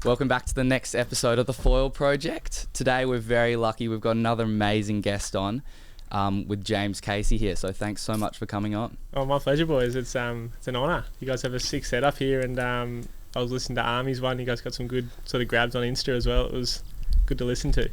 Welcome back to the next episode of the Foil Project. Today we're very lucky. We've got another amazing guest on with James Casey here. So thanks so much for coming on. Oh, my pleasure, boys. It's an honour. You guys have a sick setup here, and I was listening to Army's one. You guys got some good sort of grabs on Insta as well. It was good to listen to.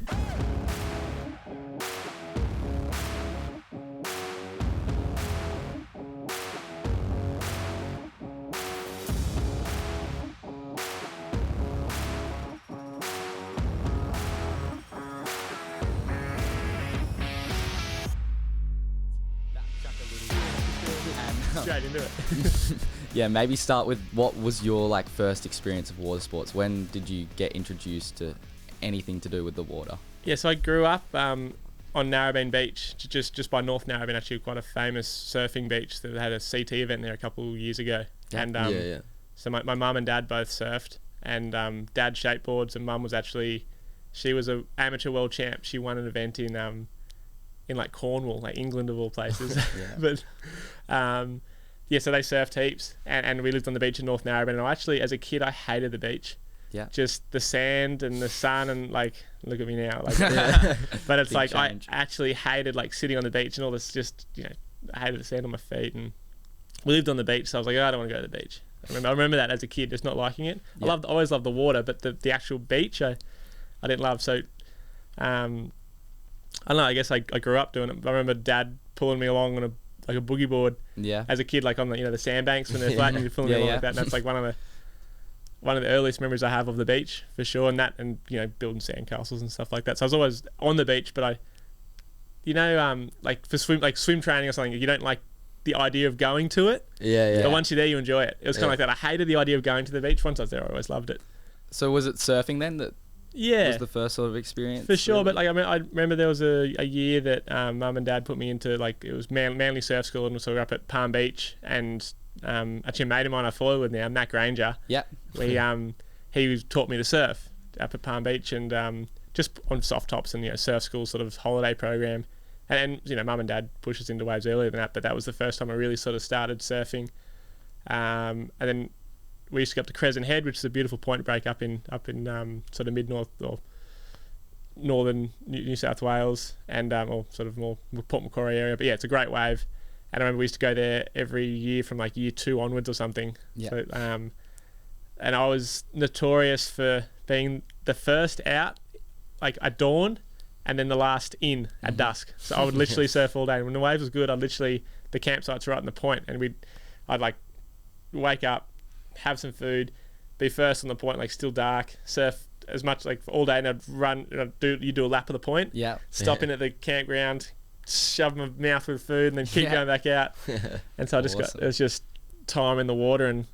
Straight into it. Yeah, maybe start with what was your first experience of water sports? When did you get introduced to anything to do with the water? Yeah, so I grew up on Narrabeen Beach, just by North Narrabeen, actually quite a famous surfing beach that had a CT event there a couple of years ago. Yeah. And so my mum and dad both surfed, and dad skateboards, and mum was she was an amateur world champ. She won an event in Cornwall, England of all places. But so they surfed heaps, and we lived on the beach in North Narrabeen. And as a kid, I hated the beach. Yeah. Just the sand and the sun, and look at me now. But it's Big change. I actually hated sitting on the beach and all this. I hated the sand on my feet, and we lived on the beach, so I was like, I don't want to go to the beach. I remember that as a kid, just not liking it. Yeah. I always loved the water, but the actual beach, I didn't love. So, I don't know. I guess I grew up doing it. I remember Dad pulling me along on a boogie board. Yeah. As a kid, on the sandbanks when they're flat, and you're pulling me along like that. And that's one of the earliest memories I have of the beach for sure. And building sandcastles and stuff like that. So I was always on the beach, but for swim training or something, you don't like the idea of going to it. Yeah. But once you're there, you enjoy it. It was kind of like that. I hated the idea of going to the beach. Once I was there, I always loved it. So was it surfing then that was the first sort of experience? For sure, but I remember there was a year that mum and dad put me into it was Manly Surf School, and so we were up at Palm Beach, and actually a mate of mine I follow with now, Matt Granger. Yeah. He taught me to surf up at Palm Beach, and just on soft tops and surf school sort of holiday program, and mum and dad pushed us into waves earlier than that, but that was the first time I really sort of started surfing, and then we used to go up to Crescent Head, which is a beautiful point break up in sort of mid-north or northern New South Wales, and or sort of more Port Macquarie area. But yeah, it's a great wave. And I remember we used to go there every year from year 2 onwards or something. Yeah. So, and I was notorious for being the first out at dawn, and then the last in at dusk. So I would literally surf all day. And when the wave was good, the campsite's right on the point, and I'd wake up, have some food, be first on the point, still dark, surf as much all day, and I'd run, you do a lap of the point, stop in at the campground, shove my mouth with food, and then keep going back out. And so it was just time in the water, and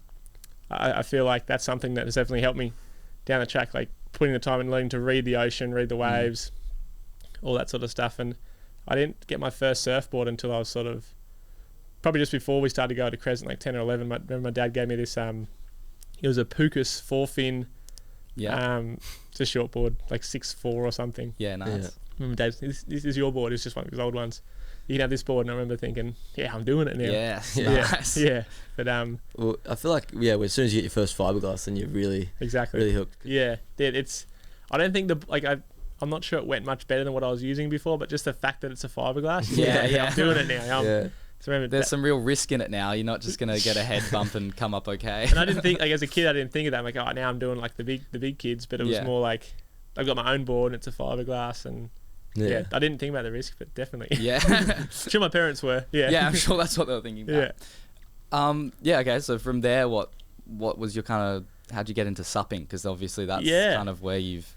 I feel like that's something that has definitely helped me down the track, putting the time and learning to read the ocean, read the waves, all that sort of stuff. And I didn't get my first surfboard until I was sort of probably just before we started to go to Crescent, 10 or 11. Remember my dad gave me this, it was a Pukas 4-fin, it's a short board, 6'4" or something. Yeah, nice. Yeah. Remember Dad, this is your board, it's just one of his old ones. You can have this board. And I remember thinking, yeah, I'm doing it now. Yes, nice. Yeah. But well, I feel as soon as you get your first fiberglass, then you're really hooked. Yeah, I don't think I'm not sure it went much better than what I was using before, but just the fact that it's a fiberglass, I'm doing it now. So there's some real risk in it now. You're not just going to get a head bump and come up okay. And I didn't think, as a kid, I didn't think of that. I'm now I'm doing the big kids, but it was more I've got my own board and it's a fiberglass, and I didn't think about the risk, but definitely. Yeah. Sure, my parents were. Yeah. Yeah, I'm sure that's what they were thinking about. Yeah. Okay. So from there, what was your how'd you get into supping? Because obviously that's kind of where you've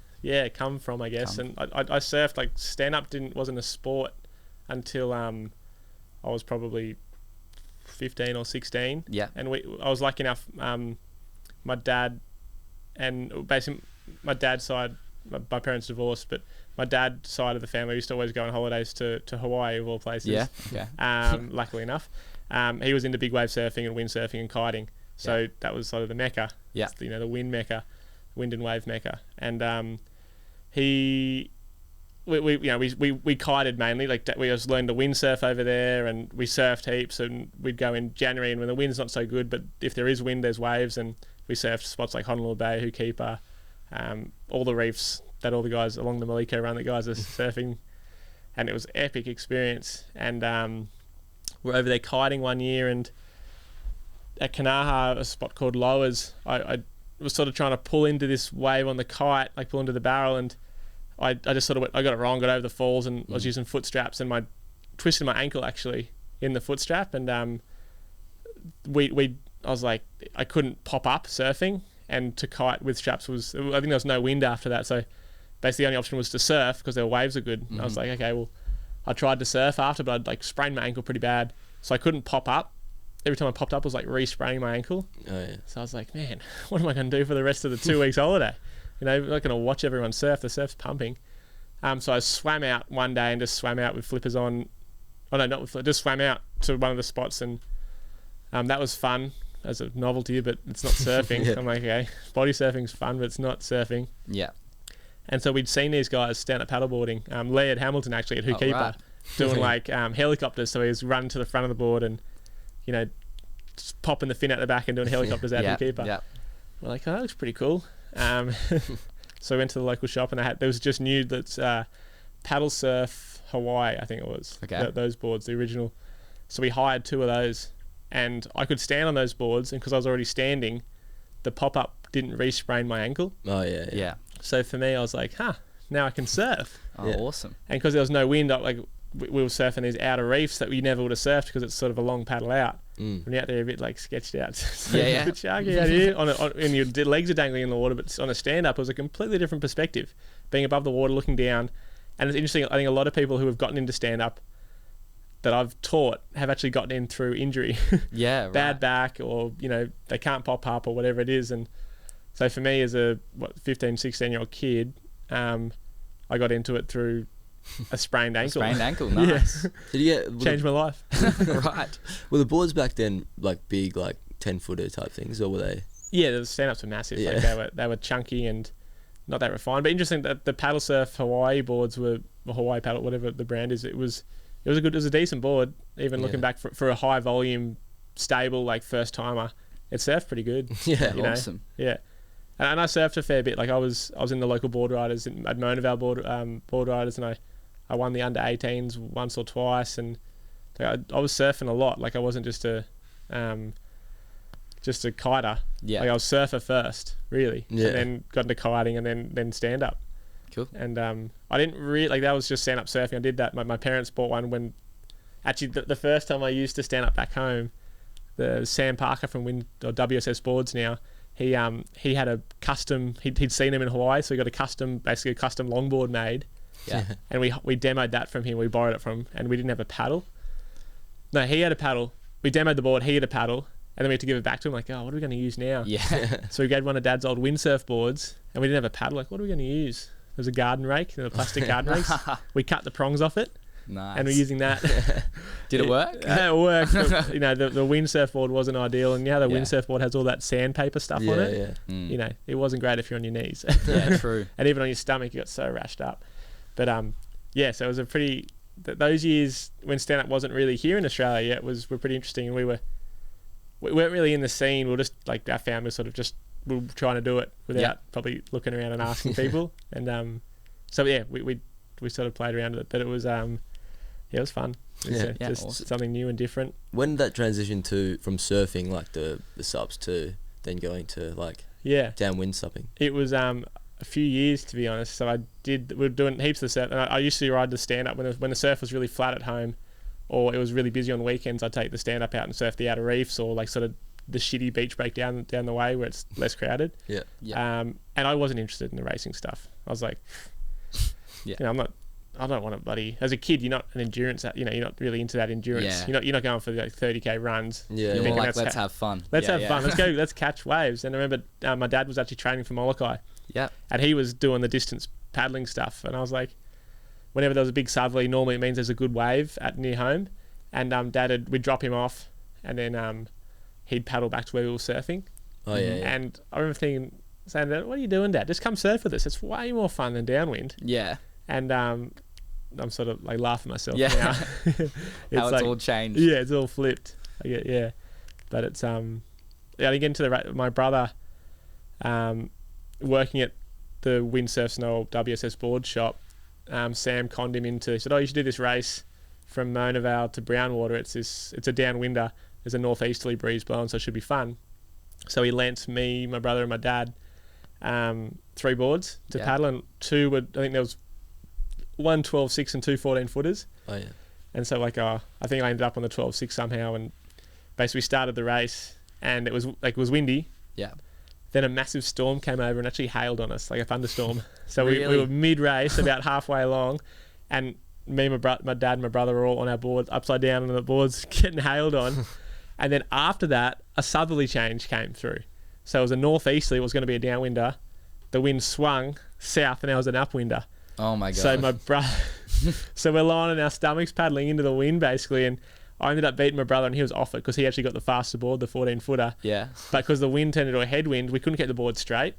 come from, I guess. And I surfed, stand up wasn't a sport until I was probably 15 or 16. Yeah. And I was lucky enough, my dad, and basically my dad's side, my parents divorced, but my dad's side of the family used to always go on holidays to Hawaii, of all places. Yeah. Okay. Luckily enough. He was into big wave surfing and windsurfing and kiting. So that was sort of the mecca. Yeah. The wind mecca, wind and wave mecca. And we kited mainly. We just learned to windsurf over there, and we surfed heaps. And we'd go in January, and when the wind's not so good, but if there is wind, there's waves. And we surfed spots like Honolulu Bay, Hookeeper, all the reefs that all the guys along the Maliko run, the guys are surfing, and it was an epic experience. And we're over there kiting one year, and at Kanaha, a spot called Lowers, I was sort of trying to pull into this wave on the kite, like pull into the barrel, and I just sort of I got it wrong, got over the falls, and I was using foot straps, and I twisted my ankle actually in the foot strap, and I was like, I couldn't pop up surfing, and to kite with straps was, I think there was no wind after that, so basically the only option was to surf because their waves are good. I was like, okay, well, I tried to surf after, but I'd like sprained my ankle pretty bad, so I couldn't pop up. Every time I popped up, I was like re-spraining my ankle. Oh, yeah. So I was like, man, what am I going to do for the rest of the 2 weeks holiday? You know, I'm not going to watch everyone surf. The surf's pumping. So I swam out one day and just swam out with flippers on. Oh no, not with flippers. Just swam out to one of the spots, and that was fun as a novelty, but it's not surfing. Yeah. I'm like, okay, body surfing's fun, but it's not surfing. Yeah. And so we'd seen these guys stand up paddleboarding. Laird Hamilton actually at Hookeeper right. doing like helicopters. So he was running to the front of the board and, you know, just popping the fin out the back and doing helicopters out of Hookeeper. Yeah. We're like, oh, that looks pretty cool. So I went to the local shop, and there was just new that's Paddle Surf Hawaii, I think it was. Okay. Those boards, the original. So we hired 2 of those, and I could stand on those boards, and because I was already standing, the pop-up didn't re-sprain my ankle. Oh, yeah. Yeah. So for me, I was like, now I can surf. Oh, Yeah. And awesome. because there was no wind, we were surfing these outer reefs that we never would have surfed because it's sort of a long paddle out. When you're out there a bit like sketched out. So Yeah, it's yeah. a bit sharky out here, and your legs are dangling in the water, but on a stand-up, it was a completely different perspective. Being above the water, looking down. And it's interesting, I think a lot of people who have gotten into stand-up that I've taught have actually gotten in through injury. Yeah, right. Bad back, or, you know, they can't pop up or whatever it is. And so for me as a 15, 16-year-old kid, I got into it through a sprained ankle. Sprained ankle, nice. Did you get Changed my life. Right. were the boards back then like big, like 10-footer type things, or were they? Yeah, the stand-ups were massive. Yeah. Like they were chunky and not that refined. But interesting that the Paddle Surf Hawaii boards were, or Hawaii Paddle, whatever the brand is. It was a decent board. Even looking back for a high volume, stable like first timer, it surfed pretty good. Yeah. You know? Awesome. Yeah. And I surfed a fair bit. Like I was in the local board riders at Monavale board riders, and I won the under 18s once or twice, and I was surfing a lot. Like I wasn't just a kiter. Yeah. Like I was surfer first, really. Yeah. And then got into kiting, and then stand up. Cool. And I didn't really, like, that was just stand up surfing. I did that. My parents bought one when, actually the first time I used to stand up back home, the Sam Parker from WSS Boards now, he had a custom, he'd seen him in Hawaii, so he got basically a custom longboard made. Yeah. And we demoed that from him. We borrowed it from him, and we didn't have a paddle. No, he had a paddle. We demoed the board. He had a paddle, and then we had to give it back to him. Like, oh, what are we going to use now? Yeah. So we gave one of Dad's old windsurf boards, and we didn't have a paddle. Like, what are we going to use? There was a garden rake, a plastic garden rake. We cut the prongs off it, Nice. and we're using that. Did it work? Yeah, it worked. But, you know, the windsurf board wasn't ideal, and the Yeah. windsurf board has all that sandpaper stuff on it. Yeah. Mm. You know, it wasn't great if you're on your knees. Yeah, true. And even on your stomach, you got so rashed up. But yeah, so it was a pretty. Those years when stand up wasn't really here in Australia yet were pretty interesting, and we weren't really in the scene. We were just like, our family sort of just we were trying to do it without probably looking around and asking people. And so yeah, we sort of played around with it, but it was it was fun. It's Yeah. just Awesome. something new and different. When did that transition from surfing, like the subs, to then going to like Yeah, downwind supping? it was a few years, to be honest. So we were doing heaps of surf, and I used to ride the stand up when the surf was really flat at home, or it was really busy on weekends. I'd take the stand up out and surf the outer reefs, or like sort of the shitty beach break down the way where it's less crowded. Yeah. Yeah. And I wasn't interested in the racing stuff. I was like, Yeah. you know, I don't want to bloody. As a kid, you're not an endurance. You know, you're not really into that endurance. Yeah. You're not going for like 30k runs. Yeah. You're yeah. more like, that's let's have fun. Let's Yeah, have yeah. fun. Let's go. Let's catch waves. And I remember my dad was actually training for Molokai, Yeah. and he was doing the distance paddling stuff. And I was like, whenever there was a big southerly, normally it means there's a good wave at near home. And we'd drop him off, and then he'd paddle back to where we were surfing. Oh yeah. yeah. And I remember saying, "What are you doing, Dad? Just come surf with us. It's way more fun than downwind." Yeah. And I'm sort of like laughing myself Yeah. now. How it's like, all changed. yeah, it's all flipped. Yeah, but it's yeah. I think into my brother, working at the Windsurf Snow WSS board shop, Sam conned him into. He said, "Oh, you should do this race from Mona Vale to Brownwater. It's a downwinder. There's a northeasterly breeze blowing, so it should be fun." So he lent me, my brother, and my dad 3 boards to paddle, and 2 were, I think there was 1 12.6 and 2 14-footers. Oh yeah. And so I think I ended up on the 12.6 somehow, and basically started the race, and it was windy. Yeah. Then a massive storm came over and actually hailed on us, like a thunderstorm. So Really? we were mid-race, about halfway along, and me, my dad and my brother were all on our boards, upside down on the boards, getting hailed on. And then after that, a southerly change came through. So it was a northeasterly, it was going to be a downwinder. The wind swung south, and now it was an upwinder. Oh my god. So my brother, so we're lying on our stomachs paddling into the wind basically, and I ended up beating my brother, and he was off it because he actually got the faster board, the 14-footer. Yeah. But because the wind turned into a headwind, we couldn't get the board straight.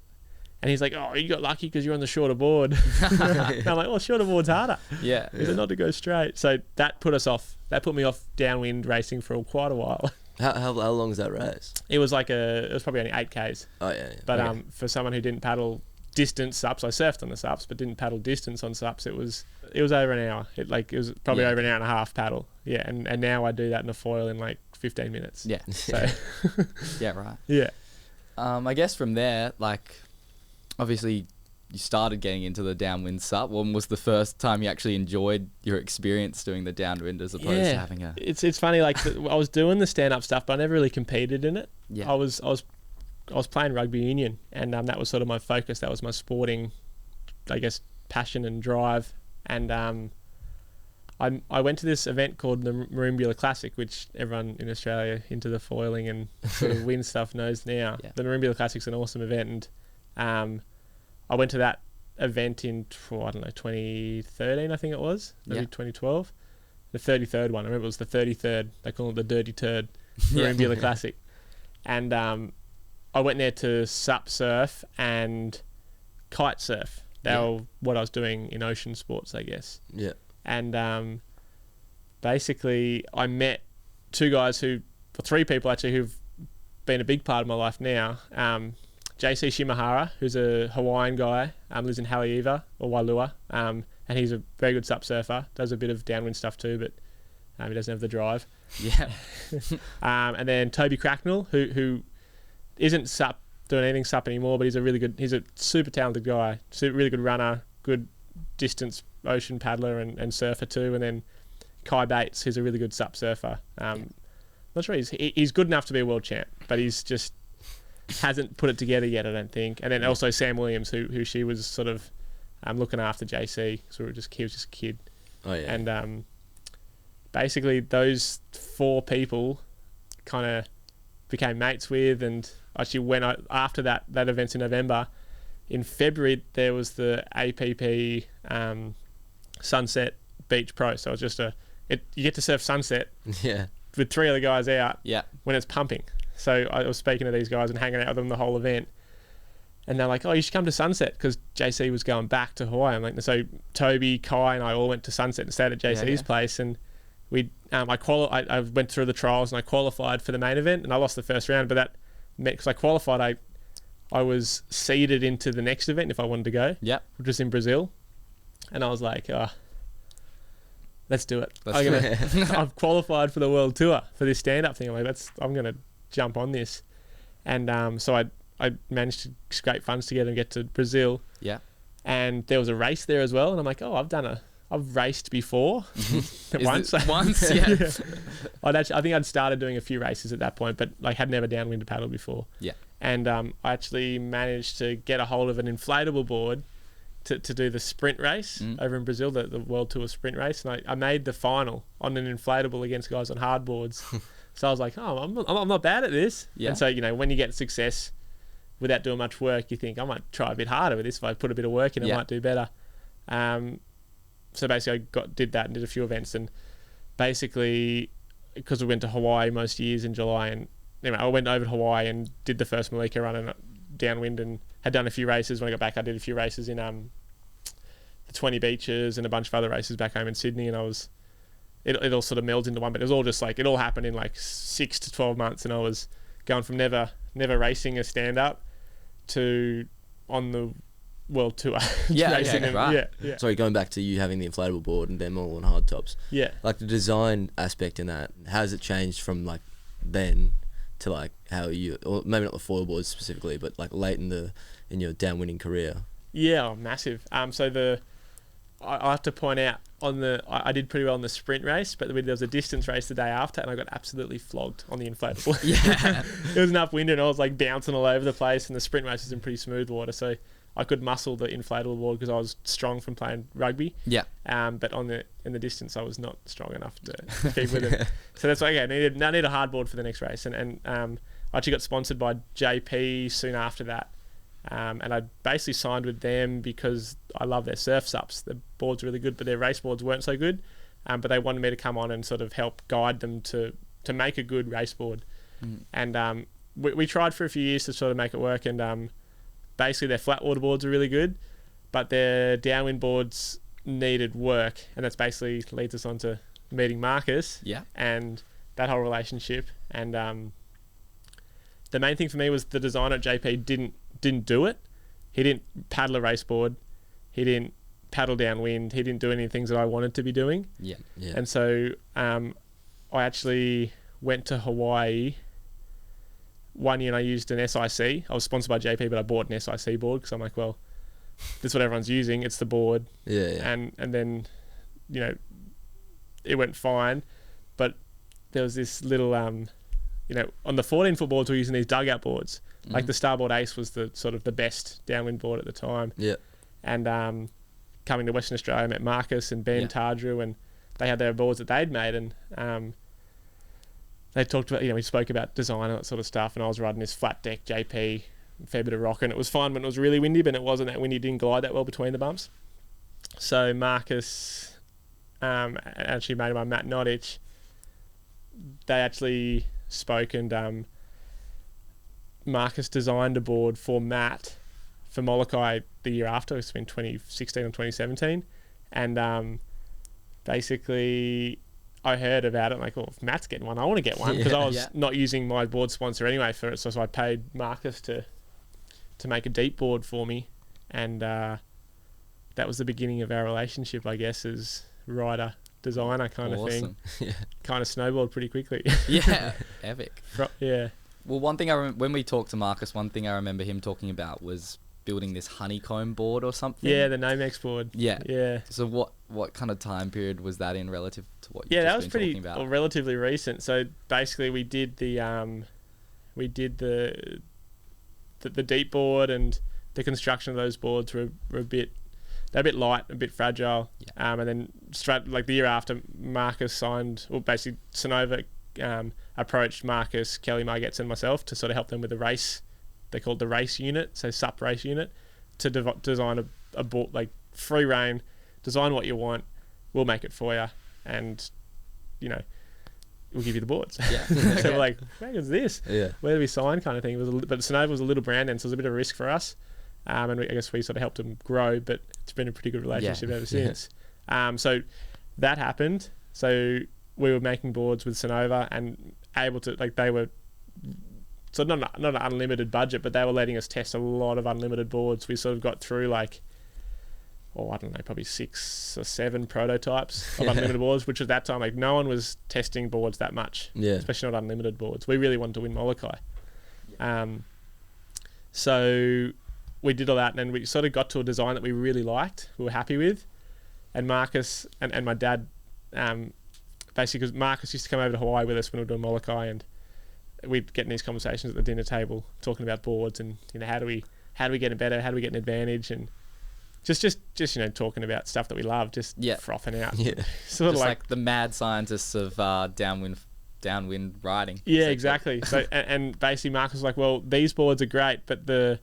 And he's like, "Oh, you got lucky because you're on the shorter board." And I'm like, "Well, shorter board's harder." Yeah. Is it not to go straight? So that put us off. That put me off downwind racing for quite a while. How long is that race? It was probably only 8Ks. Oh yeah. But for someone who didn't paddle distance SUPs, I surfed on the SUPs, but didn't paddle distance on SUPs, it was over an hour. It was probably over an hour and a half paddle. Yeah, and now I do that in a foil in like 15 minutes. Yeah. So Yeah, right. yeah. I guess from there, like, obviously you started getting into the downwind SUP. When was the first time you actually enjoyed your experience doing the downwind as opposed to having a... It's funny, like I was doing the stand-up stuff, but I never really competed in it. Yeah. I was playing rugby union, and that was sort of my focus. That was my sporting, I guess, passion and drive. And I went to this event called the Merimbula Classic, which everyone in Australia into the foiling and sort of wind stuff knows now. Yeah. The Merimbula Classic's an awesome event, and I went to that event in 2013, I think it was, maybe 2012. The 33rd one. I remember it was the 33rd. They call it the Dirty Turd Merimbula Classic, and I went there to SUP surf and kite surf. They were what I was doing in ocean sports, I guess. Yeah. And basically I met 3 people actually, who've been a big part of my life now. JC Shimahara, who's a Hawaiian guy, lives in Haleiwa or Wailua, and he's a very good SUP surfer, does a bit of downwind stuff too, but he doesn't have the drive. Yeah. And then Toby Cracknell, who isn't doing anything SUP anymore, but he's a super talented guy, really good runner, good distance ocean paddler and surfer too. And then Kai Bates, who's a really good SUP surfer. Not sure he's good enough to be a world champ, but he's just hasn't put it together yet, I don't think. And then also Sam Williams, who she was sort of looking after JC, so he was just a kid. Oh yeah. And basically those 4 people kind of became mates with, and actually went after that event's in November. In February there was the APP Sunset Beach Pro, so it's just you get to surf Sunset with 3 other guys out when it's pumping. So I was speaking to these guys and hanging out with them the whole event, and they're like, "Oh, you should come to Sunset," because JC was going back to Hawaii. I'm like, so Toby, Kai, and I all went to Sunset and stayed at JC's place, and I went through the trials and I qualified for the main event, and I lost the first round, but that meant, because I qualified, I was seeded into the next event if I wanted to go, which was in Brazil, and I was like, let's do it. I've qualified for the world tour for this stand-up thing. I'm like, I'm gonna jump on this, and so I managed to scrape funds together and get to Brazil. Yeah, and there was a race there as well, and I'm like, I've raced before once. Yeah. I think I'd started doing a few races at that point, but like had never downwind paddled before. Yeah, and I actually managed to get a hold of an inflatable board to do the sprint race over in Brazil, the World Tour sprint race, and I made the final on an inflatable against guys on hardboards. So I was like, I'm not bad at this. Yeah. And so, when you get success without doing much work, you think, I might try a bit harder with this. If I put a bit of work in, I might do better. So basically I did that and did a few events, and basically because we went to Hawaii most years in July, and anyway, I went over to Hawaii and did the first Malika run and downwind, and had done a few races. When I got back, I did a few races in the 20 beaches and a bunch of other races back home in Sydney, and it all sort of melds into one, but it was all just like, it all happened in like 6 to 12 months, and I was going from never racing a stand-up to on the world tour. Yeah, racing yeah, them. right. Yeah. Sorry, going back to you having the inflatable board and them all on hard tops. Yeah. Like the design aspect in that, how has it changed from like then to like how you, or maybe not the foil boards specifically, but like late in your downwinding career? Yeah, massive. So I have to point out I did pretty well in the sprint race, but there was a distance race the day after, and I got absolutely flogged on the inflatable. Yeah. It was an upwind, and I was like bouncing all over the place, and the sprint race was in pretty smooth water, so I could muscle the inflatable board because I was strong from playing rugby. Yeah. But in the distance, I was not strong enough to keep with it. So that's why I needed a hard board for the next race, and I actually got sponsored by JP soon after that. And I basically signed with them because I love their surf sups. The boards are really good, but their race boards weren't so good. But they wanted me to come on and sort of help guide them to make a good race board. And we tried for a few years to sort of make it work. And basically their flat water boards are really good, but their downwind boards needed work. And that's basically leads us on to meeting Marcus. Yeah. And that whole relationship. And the main thing for me was the designer at JP didn't do it. He didn't paddle a race board. He didn't paddle downwind. He didn't do any things that I wanted to be doing. Yeah. And so I actually went to Hawaii one year and I used an SIC. I was sponsored by JP, but I bought an SIC board because I'm like, well, this is what everyone's using. It's the board. Yeah. And then, it went fine. But there was this little, on the 14-foot boards, we were using these dugout boards. Like the Starboard Ace was the sort of the best downwind board at the time. Yeah. And coming to Western Australia, I met Marcus and Ben Tardrew, and they had their boards that they'd made, and they talked about, we spoke about design and that sort of stuff, and I was riding this flat deck JP, a fair bit of rock, and it was fun when it was really windy, but it wasn't that windy, didn't glide that well between the bumps. So Marcus, actually made by Matt Notich, they actually spoke, and Marcus designed a board for Matt for Molokai the year after. It's been 2016 or 2017. And basically I heard about it. I'm like, if Matt's getting one, I want to get one. Because I was not using my board sponsor anyway for it. So I paid Marcus to make a deep board for me. And that was the beginning of our relationship, I guess, as rider, designer kind of thing. Kind of snowballed pretty quickly. Yeah. Epic. Yeah. Well, one thing I remember when we talked to Marcus, one thing I remember him talking about was building this honeycomb board or something. Yeah, the Nomex board. Yeah. So what kind of time period was that in relative to what you've that just was been pretty talking about? relatively recent. So basically, we did the deep board, and the construction of those boards were a bit light, a bit fragile. Yeah. And then the year after, Marcus signed, or basically Sonova approached Marcus, Kelly Margetts and myself to sort of help them with the race. They called the race unit, so SUP race unit, to design a board, like free reign, design what you want, we'll make it for you, and we'll give you the boards. Yeah. So we're like, what is this? Yeah. Where do we sign, kind of thing. But Sonova was a little brand, and so it was a bit of a risk for us. And I guess we sort of helped them grow, but it's been a pretty good relationship ever since. So that happened. So we were making boards with Sonova and able to, they were, so not an unlimited budget, but they were letting us test a lot of unlimited boards. We sort of got through probably 6 or 7 prototypes of unlimited boards, which at that time, no one was testing boards that much, especially not unlimited boards. We really wanted to win Molokai. So we did all that, and then we sort of got to a design that we really liked, we were happy with. And Marcus and my dad, basically, because Marcus used to come over to Hawaii with us when we were doing Molokai, and we'd get in these conversations at the dinner table talking about boards and how do we get it better, how do we get an advantage, and just talking about stuff that we love, just frothing out. Sort just of like the mad scientists of downwind riding. Yeah, exactly. So and basically Marcus was like, well, these boards are great, but the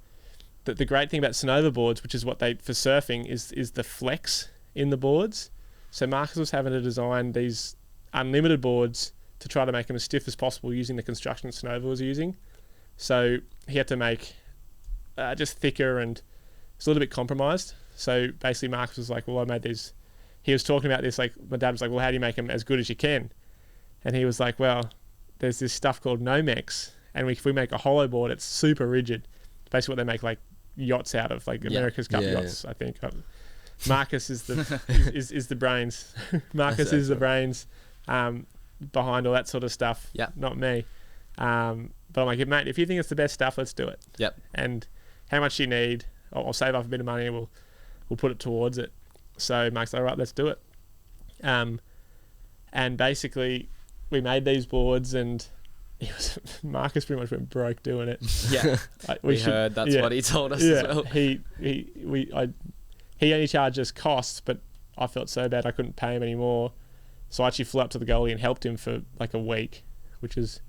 great thing about Sonova boards, which is what they for surfing, is the flex in the boards. So Marcus was having to design these unlimited boards to try to make them as stiff as possible using the construction that Sonova was using. So he had to make just thicker, and it's a little bit compromised. So basically Marcus was like, well, I made these. He was talking about this, my dad was like, well, how do you make them as good as you can? And he was like, well, there's this stuff called Nomex, and if we make a hollow board, it's super rigid. It's basically what they make yachts out of, like America's Cup Yeah, yachts. I think Marcus is the is the brains. Marcus so is the cool. brains behind all that sort of stuff. Yeah. Not me. But I'm like, mate, if you think it's the best stuff, let's do it. Yep. And how much do you need? I'll save up a bit of money and we'll put it towards it. So Mark's like, all right, let's do it. And basically we made these boards, and Marcus pretty much went broke doing it. Yeah. We should- heard that's yeah. what he told us Yeah, as well. he only charged us costs, but I felt so bad I couldn't pay him anymore. So I actually flew up to the goalie and helped him for like a week, which is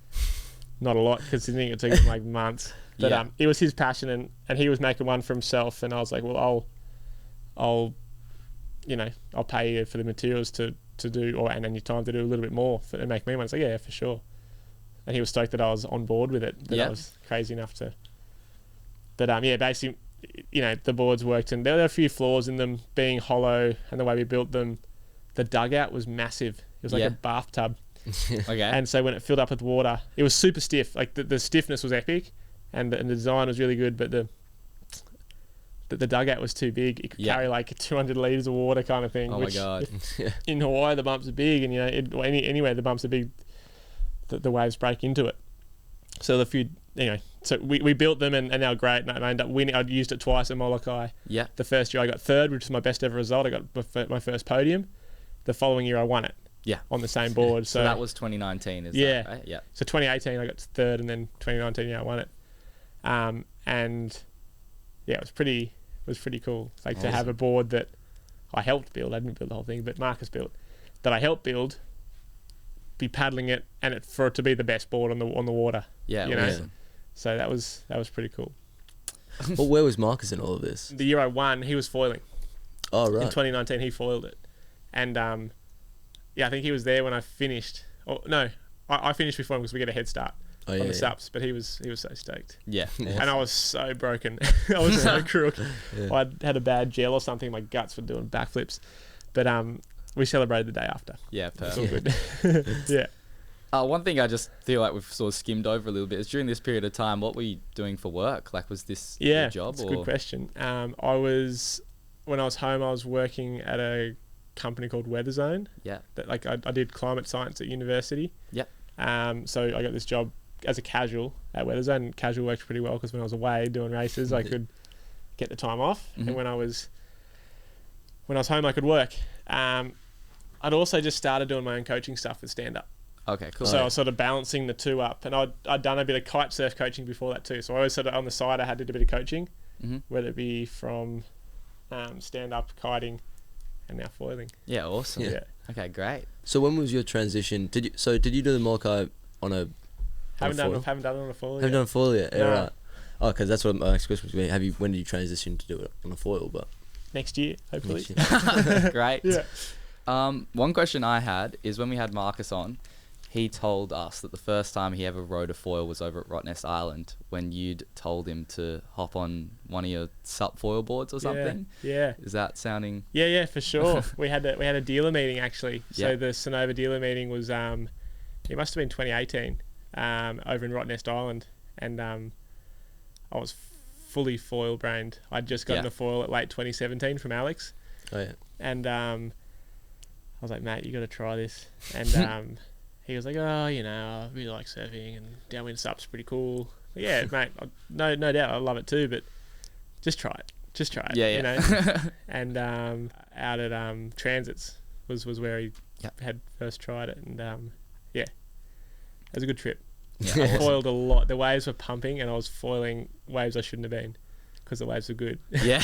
not a lot considering it took him like months. But Yeah. it was his passion, and he was making one for himself, and I was like, well, I'll pay you for the materials to do, and then your time to do a little bit more and make me one. It's like, yeah, for sure. And he was stoked that I was on board with it, that Yeah. I was crazy enough to. But basically, the boards worked, and there were a few flaws in them being hollow, and the way we built them. The dugout was massive. It was like Yeah. a bathtub. Okay. And so when it filled up with water, it was super stiff. Like the stiffness was epic, and the design was really good, but the dugout was too big. It could Yeah. carry like 200 litres of water kind of thing. Oh my which God. In Hawaii, the bumps are big, and anywhere the bumps are big, the waves break into it. So so we built them, and they were great, and I ended up winning. I'd used it twice at Molokai. Yeah. The first year I got third, which was my best ever result. I got my first podium. The following year I won it. Yeah. On the same board. So that was 2019, is Yeah. that right? Yeah. So 2018 I got third, and then 2019 I won it. And yeah, it was pretty cool. Like to have a board that I helped build. I didn't build the whole thing, but Marcus built. That I helped build. Be paddling it, and for it to be the best board on the water. Yeah. You know? Awesome. So that was pretty cool. Well, where was Marcus in all of this? The year I won, he was foiling. Oh, In right. 2019 he foiled it, and I think he was there when I finished. Oh no, I finished before him because we get a head start Oh, on yeah, the yeah. subs. But he was so stoked. Yeah. And I was so broken. I was so crook. Yeah. I had a bad gel or something. My guts were doing backflips. But we celebrated the day after. Yeah. It's Perfect. all good. Yeah. One thing I just feel like we've sort of skimmed over a little bit is during this period of time, what were you doing for work? Like, was this Yeah. your job? It's a or? good question. When I was home, I was working at a company called Weather Zone. Yeah. That I did climate science at university. Yep. So I got this job as a casual at Weather Zone. And casual worked pretty well because when I was away doing races, I could get the time off, Mhm. and when I was home, I could work. I'd also just started doing my own coaching stuff with stand up. Okay. Cool. So I was sort of balancing the two up, and I'd done a bit of kite surf coaching before that too. So I always sort of on the side I had to do a bit of coaching, hmm whether it be from stand up, kiting, and now foiling. Yeah. Awesome. Yeah. Okay. Great. So when was your transition? Did you do the Molokai on a Haven't foil? done it on a foil. Have you yet. done a foil yet? Yeah, No. right. Oh, because that's what my next question was. When did you transition to do it on a foil? But Next year, hopefully. next year. Great. Yeah. One question I had is when we had Marcus on, he told us that the first time he ever rode a foil was over at Rottnest Island when you'd told him to hop on one of your sup foil boards or something. Yeah. Is that sounding? Yeah, for sure. we had a dealer meeting actually. So Yeah. the Sonova dealer meeting was it must have been 2018 over in Rottnest Island, and I was fully foil brained. I'd just gotten Yeah. a foil at late 2017 from Alex, Oh yeah. and I was like, mate, you got to try this. And he was like, oh, I really like surfing, and downwind sup's pretty cool. Yeah, mate, no doubt, I love it too, but just try it. Yeah, You yeah. know? And out at Transits was where he Yep. had first tried it, and yeah, it was a good trip. Yeah, I awesome. foiled a lot. The waves were pumping, and I was foiling waves I shouldn't have been because the waves were good. Yeah.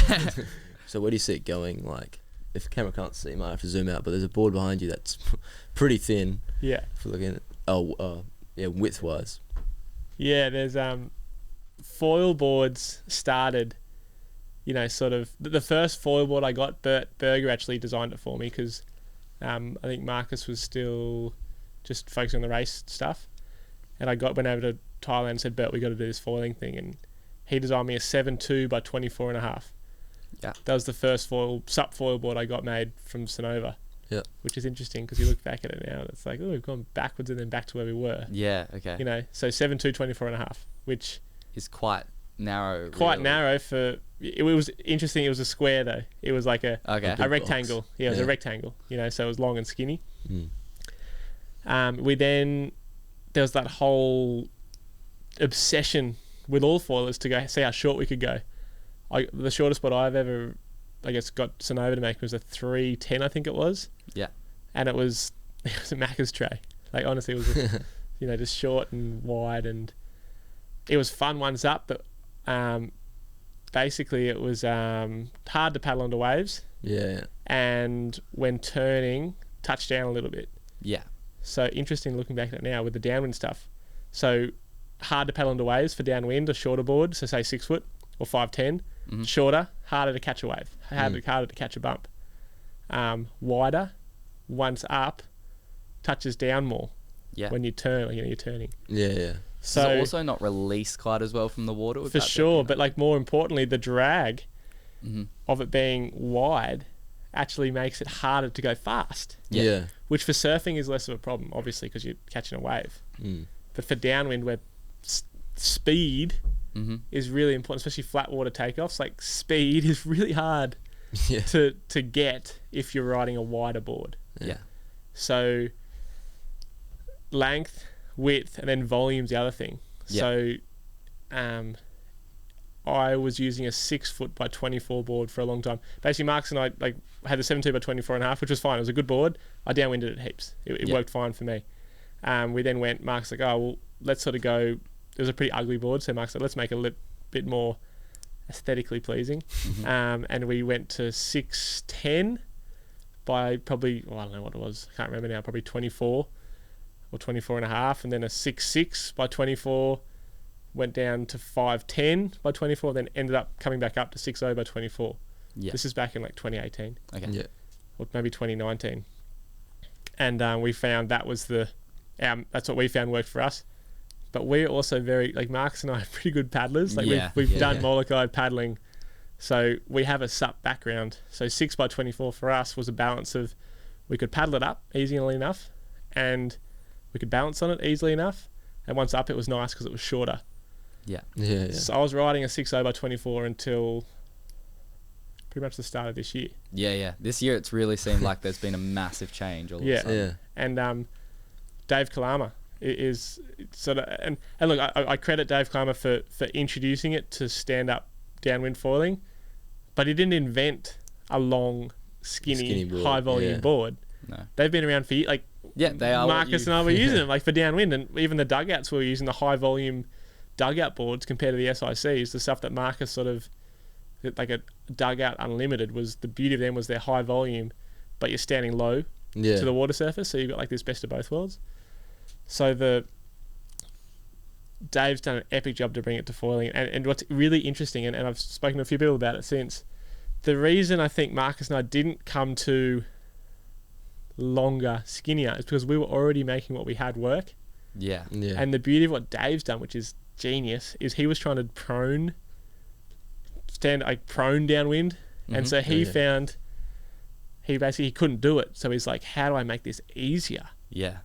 So where do you see it going? Like, if the camera can't see, you might have to zoom out. But there's a board behind you that's pretty thin. Yeah. If you're looking at width wise. Yeah, there's foil boards started, sort of the first foil board I got, Bert Berger actually designed it for me because I think Marcus was still just focusing on the race stuff, and I went over to Thailand and said, Bert, we got to do this foiling thing, and he designed me a 7.2 by 24.5. Yeah. That was the first sup foil board I got made from Sonova. Yeah. Which is interesting because you look back at it now and it's like, oh, we've gone backwards and then back to where we were. Yeah. Okay. So 7.2 24.5, which Is quite narrow. quite really. narrow for. It was interesting. It was a square though. It was like a Okay. Big rectangle. box. Yeah, it was a Yeah. rectangle. So it was long and skinny. Mm. We then there was that whole obsession with all foilers to go see how short we could go. The shortest spot I've ever, I guess, got Sonova to make was a 310, I think it was. Yeah. And it was a Macca's tray. Like honestly, it was just, just short and wide, and it was fun once up. But basically, it was hard to paddle onto waves, Yeah. and when turning, touch down a little bit. Yeah. So interesting looking back at it now with the downwind stuff. So hard to paddle into waves for downwind, a shorter board, so say 6 foot or 5'10", shorter, harder to catch a wave, harder to catch a bump. Wider, once up, touches down more Yeah. when you turn, you're turning. Yeah. Yeah. So So also not release quite as well from the water. for sure, but like more importantly, the drag Mm-hmm. of it being wide actually makes it harder to go fast, Yeah. Yeah. which for surfing is less of a problem, obviously, because you're catching a wave. Mm. But for downwind, where speed Mm-hmm. is really important, especially flat water takeoffs. Like speed is really hard Yeah. to get if you're riding a wider board. Yeah. So length, width, and then volume's the other thing. Yeah. So I was using a 6 foot by 24 board for a long time. Basically, Marcus and I had the 7.2 by 24.5, which was fine. It was a good board. I downwinded it heaps. It Yeah. worked fine for me. We then went, Mark's like, oh, well, let's sort of go. It was a pretty ugly board, so Mark's like, let's make it a bit more aesthetically pleasing. And we went to 610 by probably, I don't know what it was. I can't remember now, probably 24 or 24.5. And then a 6.6 by 24 went down to 5.10 by 24, then ended up coming back up to 6.0 by 24. Yeah. This is back in like 2018 Okay. Yeah. or maybe 2019. And we found that was that's what we found worked for us. But we're also very, like Marcus and I are pretty good paddlers. Like Yeah, we've yeah. done Molokai paddling. So we have a SUP background. So 6 by 24 for us was a balance of, we could paddle it up easily enough and we could balance on it easily enough. And once up, it was nice because it was shorter. Yeah. Yeah. Yeah. So I was riding a 6.0 by 24 until pretty much the start of this year. Yeah. Yeah. This year it's really seemed like there's been a massive change all of Yeah. a sudden. Yeah. And Dave Kalama is sort of, and look, I credit Dave Kalama for introducing it to stand up downwind foiling, but he didn't invent a long, skinny board, high volume yeah. board. No. They've been around for like Yeah, they are. what Marcus you- and I were using them like for downwind, and even the dugouts were using the high volume dugout boards compared to the SICs. The stuff that Marcus sort of, like a dugout unlimited, was the beauty of them was their high volume, but you're standing low Yeah. to the water surface, so you've got like this best of both worlds. So Dave's done an epic job to bring it to foiling, and what's really interesting, and I've spoken to a few people about it since, the reason I think Marcus and I didn't come to longer, skinnier, is because we were already making what we had work. Yeah. Yeah. And the beauty of what Dave's done, which is genius, is he was trying to stand downwind, and Mhm. so he Yeah. found he couldn't do it. So he's like, how do I make this easier? Yeah.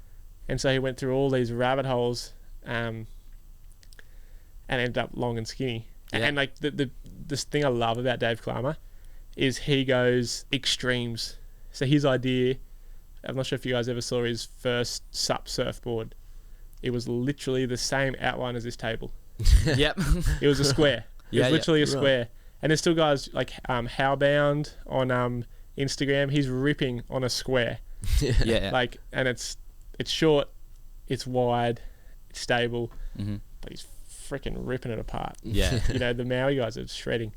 And so he went through all these rabbit holes, and ended up long and skinny. Yeah. And like this thing I love about Dave Kalama is he goes extremes. So his idea, I'm not sure if you guys ever saw his first SUP surfboard. It was literally the same outline as this table. Yep. It was a square. It Yeah, was literally a right. square. And there's still guys like Howbound on Instagram. He's ripping on a square. Yeah. Yeah. Like, and it's short, it's wide, it's stable, Mhm. but he's freaking ripping it apart. Yeah. The Maui guys are shredding.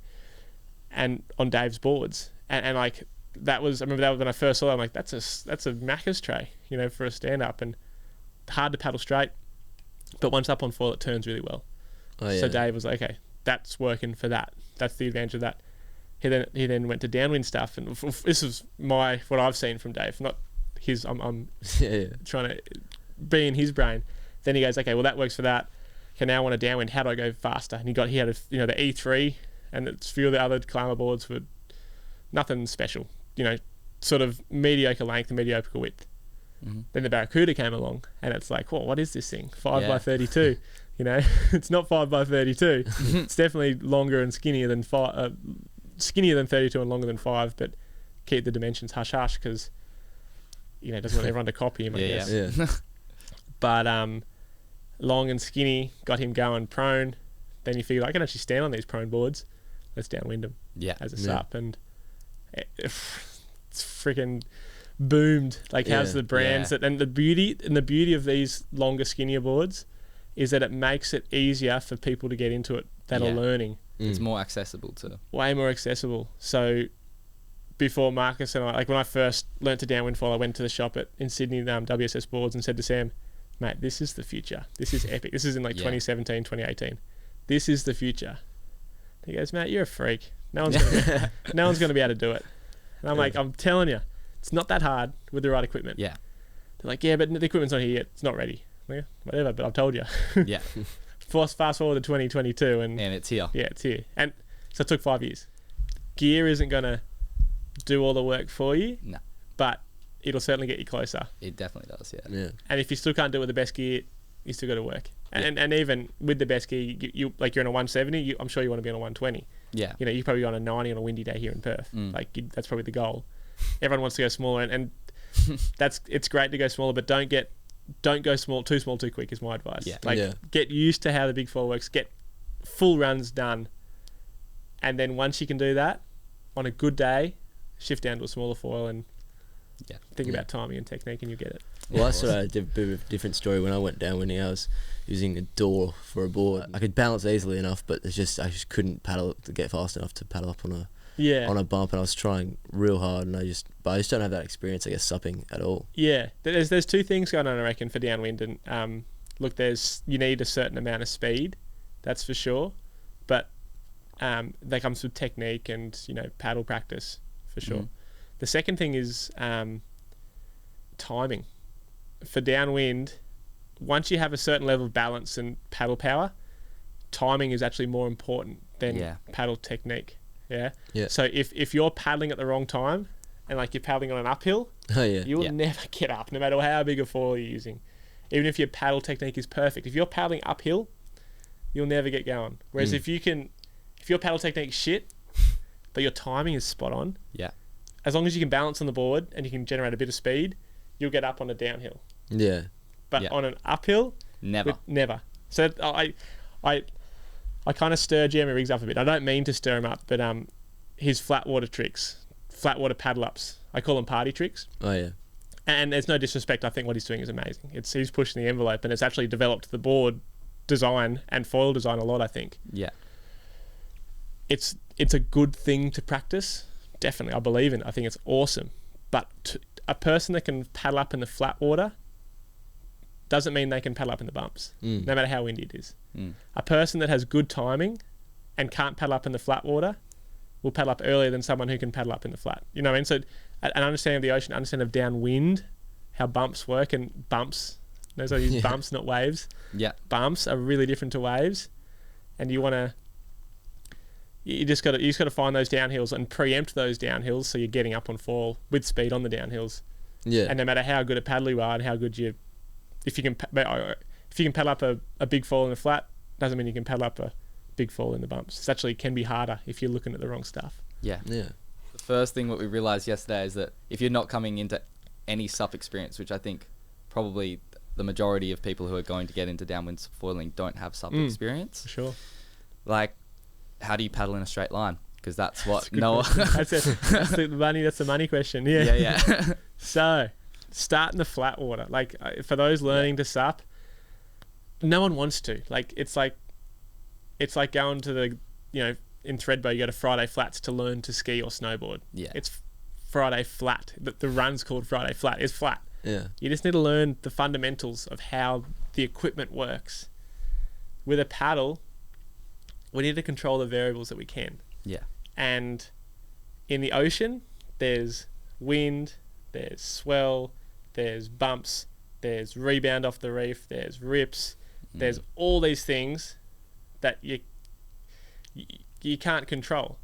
And on Dave's boards, and like I remember that was when I first saw it. I'm like, that's a Macca's tray, for a stand up, and hard to paddle straight, but once up on foil it turns really well. Oh, yeah. So Dave was like, okay, that's working for that. That's the advantage of that. He then went to downwind stuff, and this is what I've seen from Dave, not his. I'm Yeah. trying to be in his brain. Then he goes, okay, well that works for that. Okay, now I want a downwind. How do I go faster? And he had the E3, and a few of the other climber boards were nothing special. Sort of mediocre length and mediocre width. Mhm. Then the Barracuda came along, and it's like, well, what is this thing? 5 Yeah. by 32. You know, it's not 5x32. It's definitely longer and skinnier than skinnier than 32 and longer than 5. But keep the dimensions hush hush because you know doesn't want everyone to copy him. I guess. Yeah. But long and skinny got him going prone. Then you figure I can actually stand on these prone boards. Let's downwind them Yeah. as a Yeah. sup, and it's freaking boomed. Like how's Yeah. the brands Yeah. that and the beauty of these longer skinnier boards is that it makes it easier for people to get into it that are Yeah. learning. It's more accessible to. Way more accessible. So before Marcus and I, like when I first learnt to downwind foil, I went to the shop in Sydney, WSS Boards, and said to Sam, mate, this is the future. This is epic. This is in like Yeah. 2017, 2018. This is the future. He goes, mate, you're a freak. No one's gonna be able to do it. And I'm Yeah. like, I'm telling you, it's not that hard with the right equipment. Yeah. They're like, yeah, but the equipment's not here yet. It's not ready. I'm like, whatever, but I've told you. Yeah. Fast forward to 2022 and And it's here. yeah, it's here. And so it took 5 years. Gear isn't going to do all the work for you, No. but it'll certainly get you closer. It definitely does. Yeah. Yeah. And if you still can't do it with the best gear, you still got to work. And even with the best gear, you like you're on a 170, I'm sure you want to be on a 120. Yeah. You know, you probably go on a 90 on a windy day here in Perth. That's probably the goal. Everyone wants to go smaller, and it's great to go smaller, but don't go too small too quick is my advice. Yeah. Like Yeah. get used to how the big foil works. Get full runs done, and then once you can do that, on a good day, shift down to a smaller foil and Yeah. think Yeah. about timing and technique, and you'll get it. Well, I Yeah, sort of had a bit of a different story when I went downwinding. I was using a door for a board. I could balance easily enough, but I just couldn't paddle to get fast enough to paddle up on a bump, and I was trying real hard, and I just don't have that experience, I guess, supping at all. Yeah, there's two things going on, I reckon, for downwind. And look, you need a certain amount of speed, that's for sure, but that comes with technique and paddle practice for sure. Mhm. The second thing is timing. For downwind, once you have a certain level of balance and paddle power, timing is actually more important than Yeah. paddle technique. Yeah. Yeah. So if you're paddling at the wrong time and like you're paddling on an uphill, Oh yeah. you will Yeah. never get up, no matter how big a foil you're using. Even if your paddle technique is perfect, if you're paddling uphill, you'll never get going. Whereas if your paddle technique's shit, but your timing is spot on, Yeah. as long as you can balance on the board and you can generate a bit of speed, you'll get up on a downhill. Yeah. But Yeah. on an uphill, Never. never. So I kind of stir Jeremy Riggs up a bit. I don't mean to stir him up, but his flat water tricks, flat water paddle ups, I call them party tricks. Oh yeah. And there's no disrespect. I think what he's doing is amazing. He's pushing the envelope, and it's actually developed the board design and foil design a lot, I think. Yeah. It's a good thing to practice. Definitely, I believe in it. I think it's awesome. But a person that can paddle up in the flat water doesn't mean they can paddle up in the bumps, no matter how windy it is. A person that has good timing and can't paddle up in the flat water will paddle up earlier than someone who can paddle up in the flat. You know what I mean? So an understanding of the ocean, understanding of downwind, how bumps work, and bumps. Notice I use bumps, not waves. Yeah. Bumps are really different to waves, and you just got to find those downhills and preempt those downhills, so you're getting up on foil with speed on the downhills. Yeah. And no matter how good a paddler you are and how good if you can paddle up a big foil in the flat, doesn't mean you can paddle up a big foil in the bumps. It actually can be harder if you're looking at the wrong stuff. Yeah. Yeah. The first thing what we realized yesterday is that if you're not coming into any SUP experience, which I think probably the majority of people who are going to get into downwind foiling don't have SUP experience, For sure. like, how do you paddle in a straight line? Because that's what That's a good no question. That's the money question. Yeah. yeah. So, start in the flat water. Like, for those learning to SUP, no one wants to. Like, it's like going to the, in Thredbo, you go to Friday Flats to learn to ski or snowboard. Yeah. It's Friday Flat. The run's called Friday Flat. It's flat. Yeah. You just need to learn the fundamentals of how the equipment works. With a paddle, we need to control the variables that we can. Yeah. And in the ocean, there's wind, there's swell, there's bumps, there's rebound off the reef, there's rips, there's all these things that you can't control.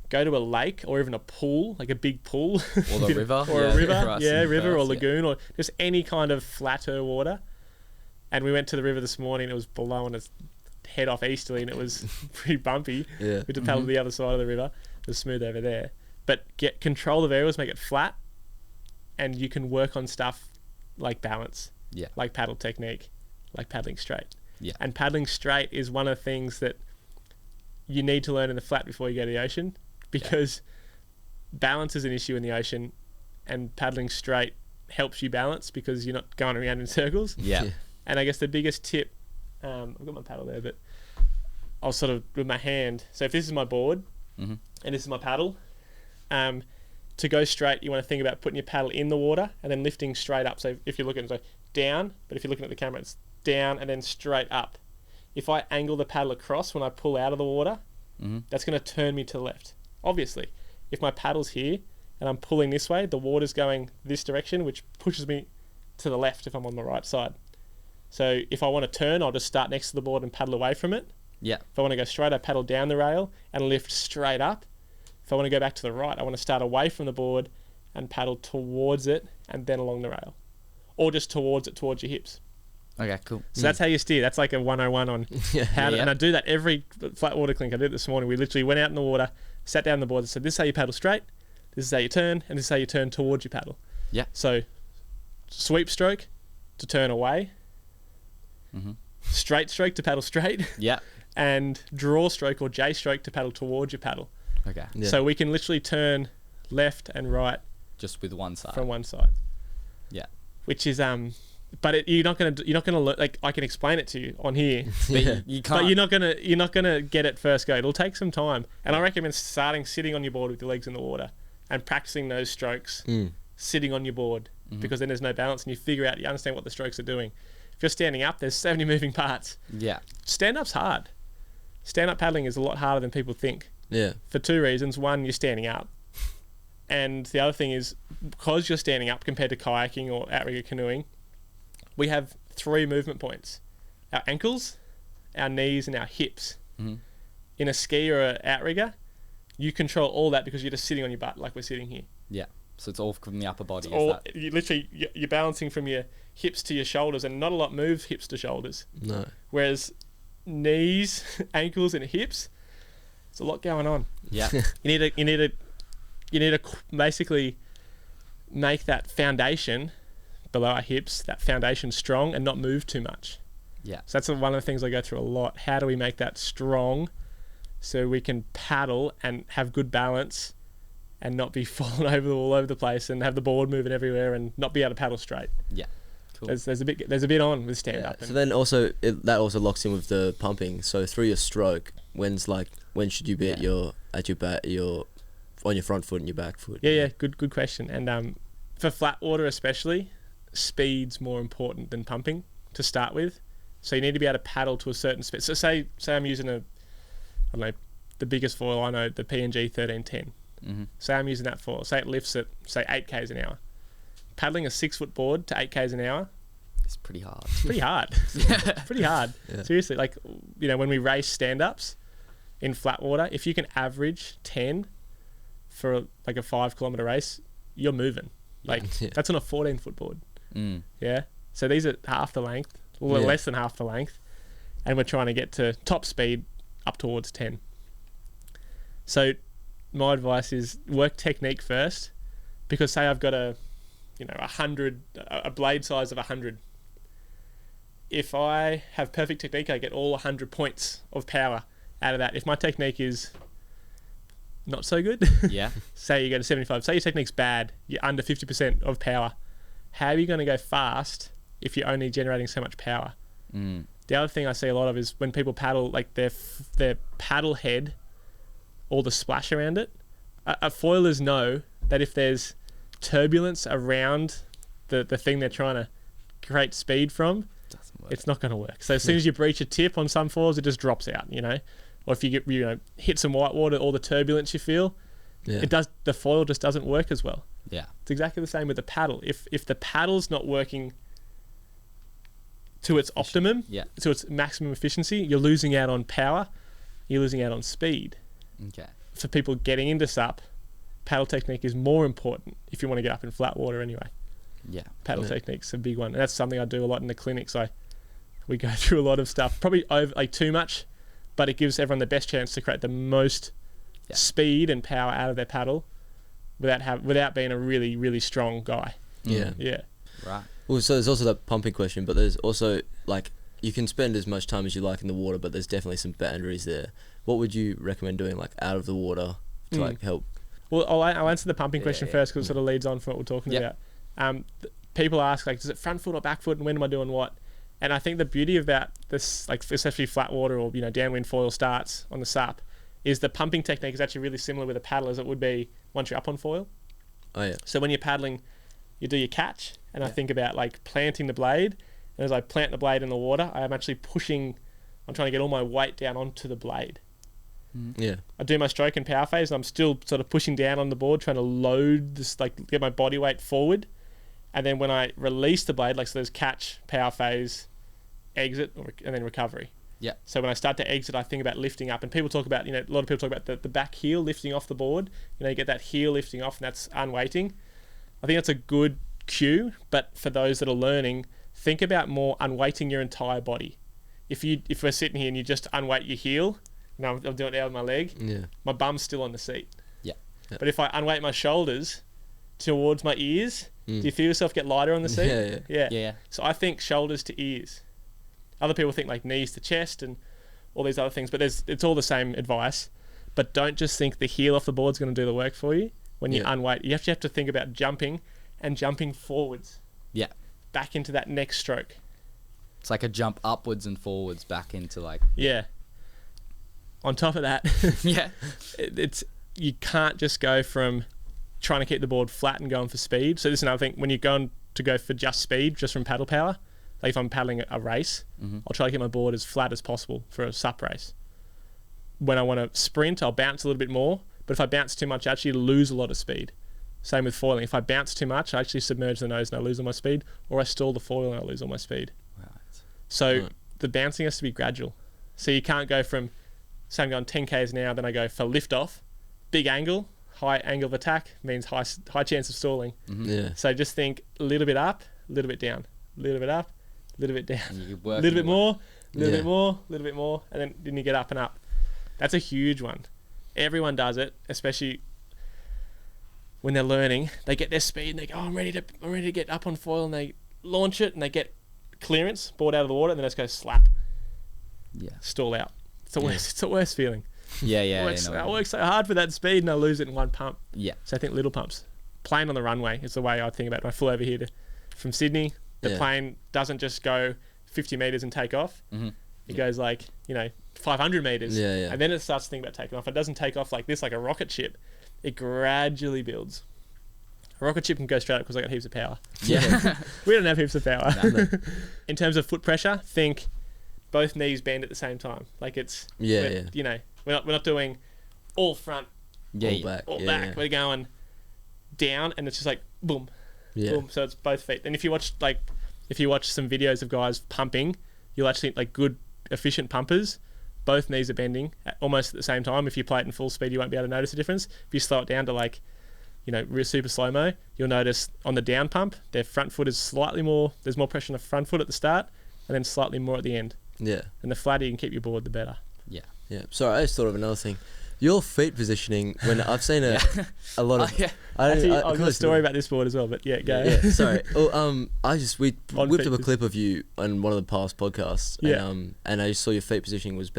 Go to a lake or even a pool, like a big pool. Or the river. Or yeah, a river. for us Yeah, in river or Perth, lagoon or just any kind of flatter water. And we went to the river this morning. It was blowing its head off easterly, and it was pretty bumpy. Yeah. We had to paddle to the other side of the river. It was smooth over there. But get control of aerials, make it flat, and you can work on stuff like balance, Yeah. like paddle technique, like paddling straight. Yeah. And paddling straight is one of the things that you need to learn in the flat before you go to the ocean, because balance is an issue in the ocean, and paddling straight helps you balance because you're not going around in circles. Yeah. And I guess the biggest tip, I've got my paddle there, but I'll sort of with my hand. So if this is my board Mhm. and this is my paddle, to go straight, you want to think about putting your paddle in the water and then lifting straight up. So if you're looking, so down, but if you're looking at the camera, it's down and then straight up. If I angle the paddle across when I pull out of the water, Mhm. that's going to turn me to the left. Obviously, if my paddle's here and I'm pulling this way, the water's going this direction, which pushes me to the left if I'm on the right side. So if I want to turn, I'll just start next to the board and paddle away from it. Yeah. If I want to go straight, I paddle down the rail and lift straight up. If I want to go back to the right, I want to start away from the board and paddle towards it and then along the rail. Or just towards it, towards your hips. Okay, cool. So that's how you steer. That's like a 101 on Yeah. how to, Yeah. and I do that every flat water clink. I did it this morning. We literally went out in the water, sat down on the board and said, this is how you paddle straight, this is how you turn, and this is how you turn towards your paddle. Yeah. So sweep stroke to turn away, Mhm. straight stroke to paddle straight, Yeah. and draw stroke or J stroke to paddle towards your paddle. Okay. Yeah. So we can literally turn left and right Just with one side. from one side. Yeah. Which is but you're not gonna learn, like I can explain it to you on here, But Yeah. you can't. but you're not gonna get it first go. It'll take some time, and I recommend starting sitting on your board with your legs in the water and practicing those strokes Mm. sitting on your board, Mhm. because then there's no balance and you figure out, you understand what the strokes are doing. If you're standing up, there's so many moving parts. Yeah. Stand up's hard. Stand up paddling is a lot harder than people think, Yeah. for two reasons. One, you're standing up, and the other thing is, because you're standing up compared to kayaking or outrigger canoeing, we have three movement points: our ankles, our knees, and our hips. Mhm. In a ski or an outrigger, you control all that because you're just sitting on your butt like we're sitting here. Yeah. So it's all from the upper body. Is Or that? you literally, you're balancing from your hips to your shoulders, and not a lot moves hips to shoulders. No. Whereas knees, ankles, and hips, there's a lot going on. Yeah. You need to basically make that foundation below our hips, that foundation strong, and not move too much. Yeah. So that's one of the things I go through a lot. How do we make that strong so we can paddle and have good balance and not be falling over all over the place and have the board moving everywhere and not be able to paddle straight? Yeah. Cool. There's a bit on with stand Yeah. up. So then also that also locks in with the pumping. So through your stroke, when should you be at Yeah. your on your front foot and your back foot? Yeah, good question. And for flat water especially, speed's more important than pumping to start with. So you need to be able to paddle to a certain speed. So say I'm using I don't know, the biggest foil I know, the PNG 1310. Mhm. Say I'm using that foil. Say it lifts at, say, 8 k's an hour. Paddling a 6-foot board to 8 k's an hour, It's pretty hard. it's pretty hard. Pretty hard. Yeah. Seriously, like, when we race stand-ups in flat water, if you can average 10 for like a 5-kilometer race, you're moving. Like, Yeah. that's on a 14-foot board. Mm. Yeah. So these are half the length, or Yeah. less than half the length, and we're trying to get to top speed up towards 10. So my advice is work technique first, because say I've got a blade size of 100. If I have perfect technique, I get all 100 points of power out of that. If my technique is not so good, Yeah. say you go to 75, say your technique's bad, you're under 50% of power, how are you going to go fast if you're only generating so much power? Mm. The other thing I see a lot of is when people paddle, like their paddle head or the splash around it. Foilers know that if there's turbulence around the thing they're trying to create speed from, Doesn't work. it's not going to work. So as soon as you breach a tip on some foils, it just drops out, Or if you get, hit some white water, all the turbulence you feel, Yeah. the foil just doesn't work as well. Yeah. It's exactly the same with the paddle. If the paddle's not working to its optimum, Yeah. to its maximum efficiency, you're losing out on power, you're losing out on speed. Okay. For people getting into SUP, paddle technique is more important if you want to get up in flat water anyway. Yeah. Paddle Yeah. technique's a big one. And that's something I do a lot in the clinics. I We go through a lot of stuff, probably over like too much, but it gives everyone the best chance to create the most speed and power out of their paddle without being a really, really strong guy. Yeah. Yeah. Right. Well, so there's also that pumping question, but there's also like you can spend as much time as you like in the water, but there's definitely some boundaries there. What would you recommend doing like out of the water to like help? Well, I'll answer the pumping question first because it sort of leads on from what we're talking about. People ask like, is it front foot or back foot, and when am I doing what? And I think the beauty about this, like especially flat water or downwind foil starts on the SUP, is the pumping technique is actually really similar with a paddle as it would be once you're up on foil. Oh yeah. So when you're paddling, you do your catch, and I think about like planting the blade, and as I plant the blade in the water, I'm actually pushing. I'm trying to get all my weight down onto the blade. Yeah. I do my stroke and power phase, and I'm still sort of pushing down on the board, trying to load this, like get my body weight forward. And then when I release the blade, like so there's catch, power phase, exit, and then recovery. Yeah. So when I start to exit, I think about lifting up. And people talk about, a lot of people talk about the back heel lifting off the board. You get that heel lifting off, and that's unweighting. I think that's a good cue. But for those that are learning, think about more unweighting your entire body. If we're sitting here and you just unweight your heel, I'm doing it out with my leg, my bum's still on the seat. Yeah. But if I unweight my shoulders towards my ears, do you feel yourself get lighter on the seat? Yeah. So I think shoulders to ears. Other people think like knees to chest and all these other things, but it's all the same advice. But don't just think the heel off the board's going to do the work for you when you unweight. You have to think about jumping forwards. Yeah. Back into that next stroke. It's like a jump upwards and forwards back into like... Yeah. On top of that, you can't just go from trying to keep the board flat and going for speed. So this is another thing. When you're going to go for just speed, just from paddle power, like if I'm paddling a race, I'll try to keep my board as flat as possible for a SUP race. When I want to sprint, I'll bounce a little bit more. But if I bounce too much, I actually lose a lot of speed. Same with foiling. If I bounce too much, I actually submerge the nose and I lose all my speed, or I stall the foil and I lose all my speed. Right. So the bouncing has to be gradual. So you can't go from, say I'm going 10 Ks now, then I go for lift off, big angle, high angle of attack means high chance of stalling. Yeah. So just think a little bit up, a little bit down, a little bit up, a little bit down, a little bit more, a little bit more, a little bit more, and then you get up and up. That's a huge one. Everyone does it, especially when they're learning. They get their speed and they go, I'm ready to get up on foil, and they launch it and they get clearance, board out of the water, and then they just go slap. Yeah. Stall out. It's the worst feeling. Yeah. I work so hard for that speed and I lose it in one pump. Yeah. So I think little pumps. Plane on the runway is the way I think about it. When I flew over here from Sydney, the plane doesn't just go 50 metres and take off. It goes like, 500 metres. Yeah. And then it starts to think about taking off. It doesn't take off like this, like a rocket ship. It gradually builds. A rocket ship can go straight up because I got heaps of power. Yeah. We don't have heaps of power. No. In terms of foot pressure, think both knees bend at the same time. Like it's we're not doing all front, all back. All back. We're going down, and it's just like boom, boom. So it's both feet. And if you watch some videos of guys pumping, you'll actually like good efficient pumpers. Both knees are bending almost at the same time. If you play it in full speed, you won't be able to notice the difference. If you slow it down to like, real super slow mo, you'll notice on the down pump, their front foot is slightly more. There's more pressure on the front foot at the start, and then slightly more at the end. Yeah. And the flatter you can keep your board, the better. Yeah. Yeah. Sorry, I just thought of another thing. Your feet positioning, when I've seen a lot of... I've got a story about this board as well, but go. Yeah, sorry. Well, we whipped up a clip of you on one of the past podcasts, and I just saw your feet positioning was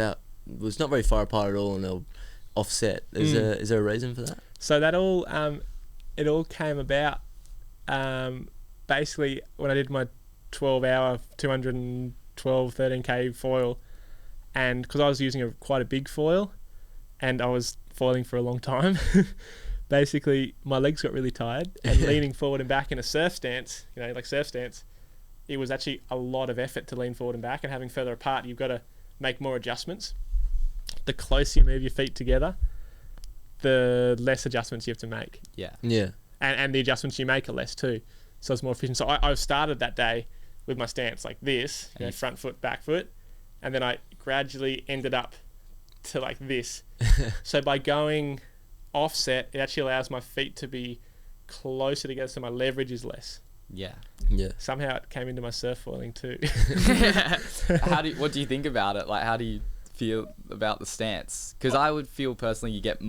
not very far apart at all, and they were offset. Is there a reason for that? So that all, it all came about basically when I did my 12-hour, 212, 13K foil, and because I was using quite a big foil, and I was foiling for a long time, basically my legs got really tired, and leaning forward and back in a surf stance, it was actually a lot of effort to lean forward and back, and having further apart, you've got to make more adjustments. The closer you move your feet together, the less adjustments you have to make. Yeah. And the adjustments you make are less too, so it's more efficient. So I started that day with my stance like this, front foot, back foot, and then I gradually ended up to like this. So by going offset, it actually allows my feet to be closer together, so my leverage is less. Yeah. Yeah. Somehow it came into my surf foiling too. What do you think about it? Like, how do you feel about the stance? Because I would feel personally you get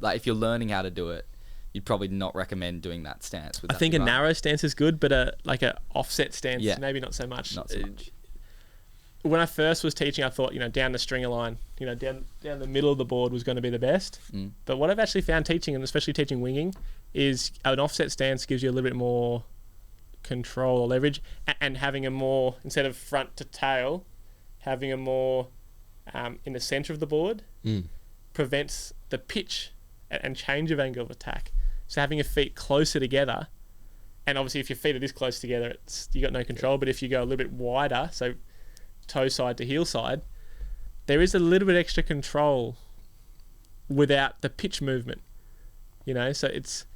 like if you're learning how to do it, you'd probably not recommend doing that stance. I think a narrow stance is good, but a offset stance, maybe not so much. Not so much. When I first was teaching, I thought, down the stringer line, down the middle of the board was going to be the best. But what I've actually found teaching, and especially teaching winging, is an offset stance gives you a little bit more control or leverage, and having a more, instead of front to tail, having a more in the centre of the board prevents the pitch and change of angle of attack. So having your feet closer together, and obviously if your feet are this close together, you got no control. But if you go a little bit wider, so toe side to heel side, there is a little bit extra control without the pitch movement. So it's,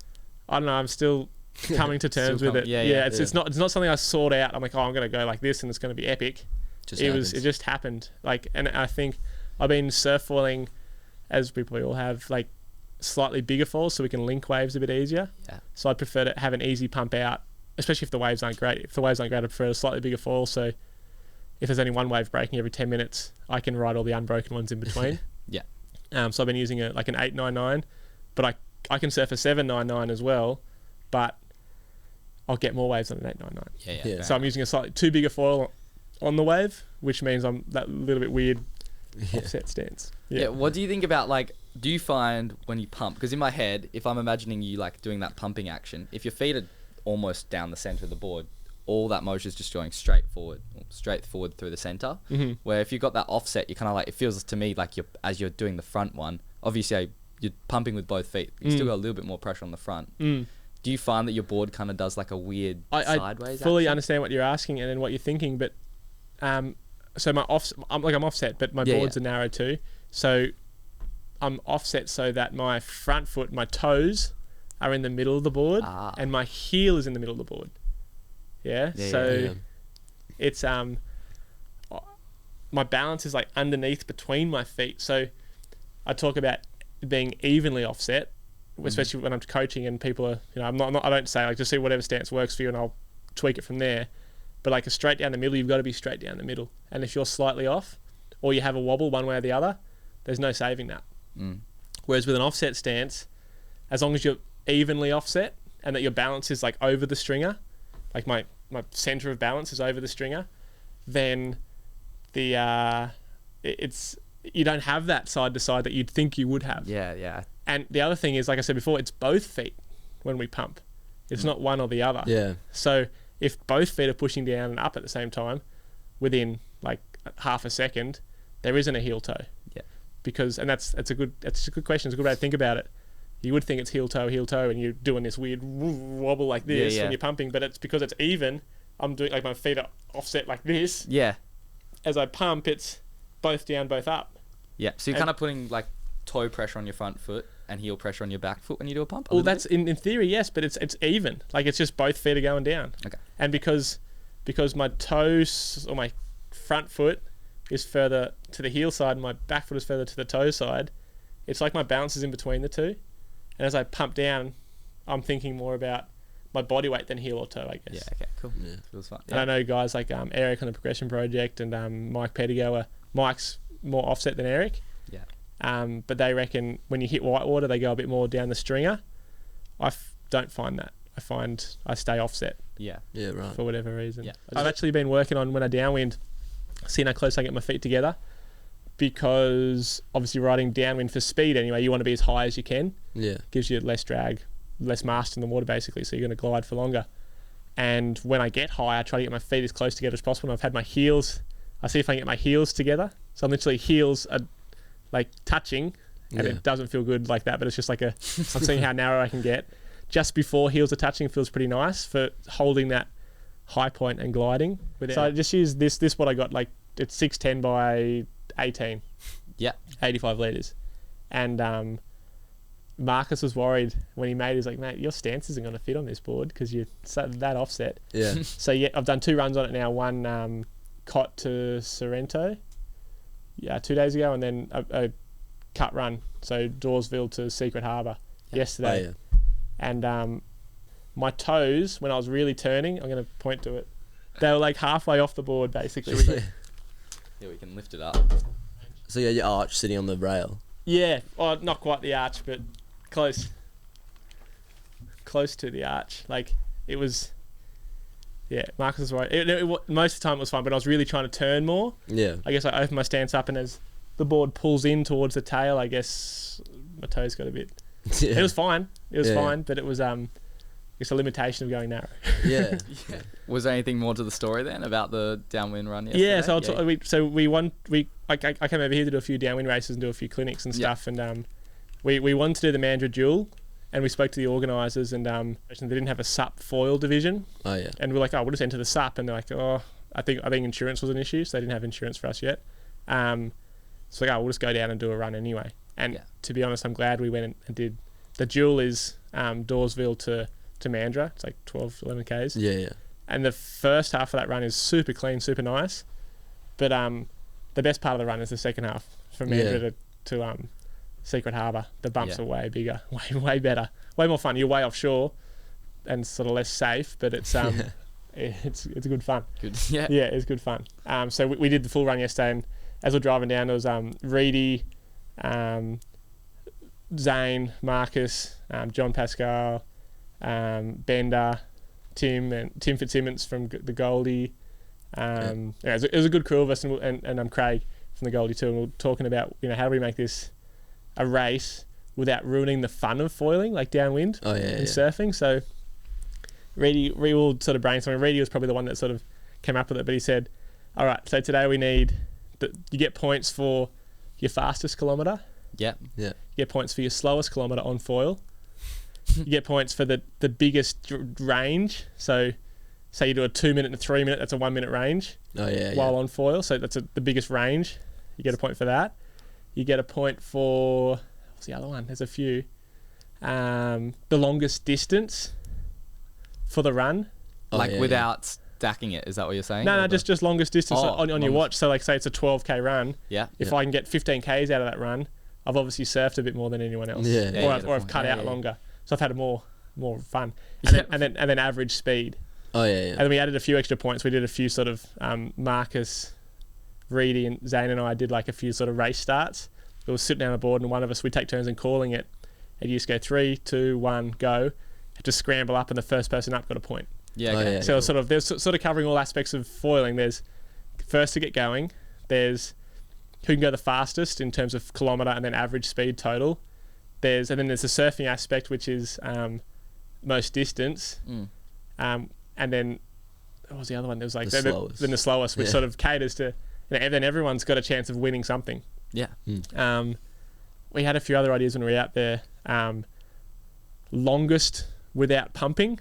I don't know, I'm still coming to terms with it. It's not something I sought out. I'm like, I'm going to go like this and it's going to be epic. It just happened. And I think I've been surf foiling, as we probably all have, like slightly bigger falls so we can link waves a bit easier. Yeah. So I'd prefer to have an easy pump out, especially if the waves aren't great. If the waves aren't great, I prefer a slightly bigger fall. So if there's only one wave breaking every 10 minutes, I can ride all the unbroken ones in between. Yeah. So I've been using an 899, but I can surf a 799 as well, but I'll get more waves on an 899. Yeah. So I'm using a slightly too big a foil on the wave, which means I'm that little bit weird offset stance. Yeah. What do you think about, like, do you find when you pump, because in my head, if I'm imagining you like doing that pumping action, if your feet are almost down the center of the board, all that motion is just going straight forward through the center. Where if you've got that offset, you kind of like, it feels to me like as you're doing the front one, obviously you're pumping with both feet, you still got a little bit more pressure on the front. Do you find that your board kind of does like a weird sideways I fully action? understand what you're asking and then what you're thinking, but so I'm offset, but my boards are narrow too. So I'm offset so that my front foot, my toes are in the middle of the board and my heel is in the middle of the board. It's my balance is like underneath between my feet. So I talk about being evenly offset, especially when I'm coaching and people are, I don't say like just see whatever stance works for you and I'll tweak it from there. But like a straight down the middle, you've got to be straight down the middle. And if you're slightly off or you have a wobble one way or the other, there's no saving that. Whereas with an offset stance, as long as you're evenly offset and that your balance is like over the stringer, like my center of balance is over the stringer, then you don't have that side to side that you'd think you would have. Yeah. And the other thing is, like I said before, it's both feet when we pump. It's not one or the other. Yeah. So if both feet are pushing down and up at the same time, within like half a second, there isn't a heel toe. Yeah. Because, and that's a good question. It's a good way to think about it. You would think it's heel toe, and you're doing this weird wobble like this when you're pumping, but it's because it's even. I'm doing like my feet are offset like this. Yeah. As I pump, it's both down, both up. Yeah. So you're kind of putting like toe pressure on your front foot and heel pressure on your back foot when you do a pump? Well, that's in theory, yes, but it's even. Like it's just both feet are going down. Okay. And because my toes or my front foot is further to the heel side and my back foot is further to the toe side, it's like my balance is in between the two. And as I pump down, I'm thinking more about my body weight than heel or toe, I guess. Yeah, okay, cool. Yeah. Feels fun. And I know guys like Eric on the Progression Project and Mike Pedigo Mike's more offset than Eric. Yeah. But they reckon when you hit whitewater, they go a bit more down the stringer. I don't find that. I find I stay offset. Yeah. Yeah, right. For whatever reason. Yeah. I've actually been working on when I downwind, seeing how close I get my feet together, because obviously riding downwind for speed anyway, you want to be as high as you can. Yeah. Gives you less drag, less mast in the water basically, so you're going to glide for longer. And when I get high, I try to get my feet as close together as possible. And I've had my heels, I see if I can get my heels together. So I'm literally heels are like touching, and it doesn't feel good like that, but it's just like I'm seeing how narrow I can get. Just before heels are touching feels pretty nice for holding that high point and gliding. So I just use this what I got, like it's 610 by 18. Yeah. 85 litres. And Marcus was worried when he made it. He's like, mate, your stance isn't going to fit on this board because you're that offset. Yeah. So yeah, I've done 2 runs on it now. One Cot to Sorrento 2 days ago, and then a cut run, so Dawesville to Secret Harbour yesterday. Oh, yeah. And my toes, when I was really turning, I'm going to point to it, they were like halfway off the board, basically. Yeah, we can lift it up. So you had your arch sitting on the rail. Yeah, not quite the arch, but close to the arch. Like, it was... Yeah, Marcus was right. Most of the time it was fine, but I was really trying to turn more. Yeah. I guess I opened my stance up, and as the board pulls in towards the tail, I guess my toes got a bit... Yeah. It was fine. It was Yeah. fine, but it was a limitation of going narrow. Yeah. Yeah. Was there anything more to the story then about the downwind run yesterday? Yeah, so I came over here to do a few downwind races and do a few clinics and stuff, and we wanted to do the Mandurah Duel, and we spoke to the organisers, and they didn't have a SUP foil division. Oh yeah. And we're like, we'll just enter the SUP, and they're like, I think insurance was an issue, so they didn't have insurance for us yet. So we'll just go down and do a run anyway. And to be honest, I'm glad we went and did. The Duel is Dawesville to Mandurah. It's like 12, 11 k's. Yeah, yeah. And the first half of that run is super clean, super nice. But the best part of the run is the second half, from Mandurah to Secret Harbour. The bumps are way bigger, way better, way more fun. You're way offshore and sort of less safe, but it's it's good fun. Good. Yeah. Yeah, it's good fun. So we did the full run yesterday, and as we're driving down, there was Reedy, Zane, Marcus, John Pascal, Bender, Tim Fitzsimmons from the Goldie. It was a good crew of us, and Craig from the Goldie too. And we were talking about how do we make this a race without ruining the fun of foiling, like downwind and surfing. So Reedy, we all sort of brainstorming. Reedy was probably the one that sort of came up with it, but he said, all right, so today we need you get points for your fastest kilometre. Yeah. Yeah. You get points for your slowest kilometre on foil. You get points for the biggest range. So say you do a 2 minute and a 3 minute, that's a 1 minute range. Oh yeah. While on foil, so that's the biggest range. You get a point for that. You get a point for, what's the other one? There's a few. The longest distance for the run. Without stacking it, is that what you're saying? No, just longest distance on your watch. So like say it's a 12k run. Yeah. If I can get 15k's out of that run, I've obviously surfed a bit more than anyone else. Yeah. Or I've cut out longer. So I've had more fun. And then average speed. Oh yeah. And then we added a few extra points. We did a few sort of Marcus, Reedy, and Zane and I did like a few sort of race starts. We were sitting down on a board, and one of us, we take turns in calling it. And you just go 3, 2, 1, go. Just scramble up, and the first person up got a point. Yeah. Okay. So there's sort of covering all aspects of foiling. There's first to get going. There's who can go the fastest in terms of kilometre and then average speed total. And then there's the surfing aspect, which is most distance. And then what was the other one? There was like the slowest, which sort of caters to. And then everyone's got a chance of winning something. Yeah. We had a few other ideas when we were out there. Longest without pumping.